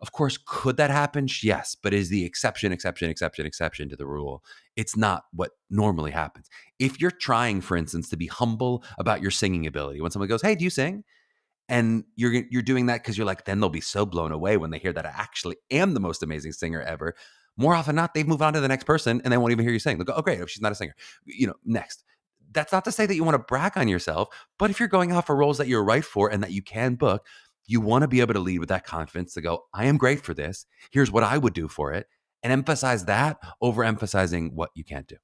S1: Of course, could that happen? Yes, but is the exception to the rule. It's not what normally happens. If you're trying, for instance, to be humble about your singing ability, when someone goes, "Hey, do you sing?" and you're doing that because you're like, then they'll be so blown away when they hear that I actually am the most amazing singer ever. More often than not, they've moved on to the next person and they won't even hear you sing. They'll go, "Oh, great, if she's not a singer, next." That's not to say that you want to brag on yourself, but if you're going out for roles that you're right for and that you can book, You want to be able to lead with that confidence to go, I am great for this. Here's what I would do for it. And emphasize that over emphasizing what you can't do.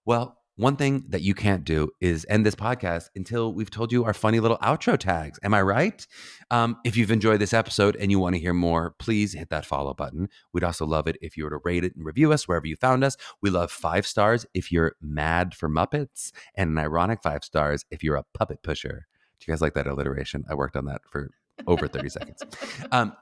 S1: Well, one thing that you can't do is end this podcast until we've told you our funny little outro tags. Am I right? If you've enjoyed this episode and you want to hear more, please hit that follow button. We'd also love it if you were to rate it and review us wherever you found us. We love 5 stars if you're mad for Muppets, and an ironic 5 stars if you're a puppet pusher. Do you guys like that alliteration? I worked on that for over 30 seconds.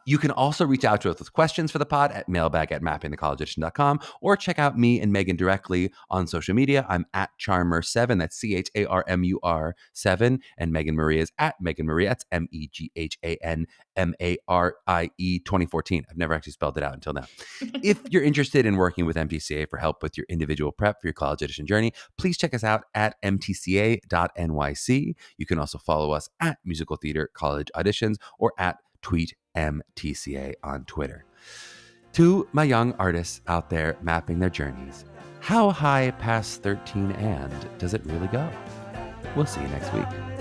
S1: You can also reach out to us with questions for the pod at mailbag@mappingthecollegeaudition.com, or check out me and Meghan directly on social media. I'm at Charmer7, that's CHARMUR 7, and Meghan Marie is at Meghan Marie, that's MEGHANMARIE 2014. I've never actually spelled it out until now. If you're interested in working with MTCA for help with your individual prep for your college audition journey, please check us out at mtca.nyc. You can also follow us at Musical Theater College Auditions or at Tweet MTCA on Twitter. To my young artists out there mapping their journeys, how high past 13 and does it really go? We'll see you next week.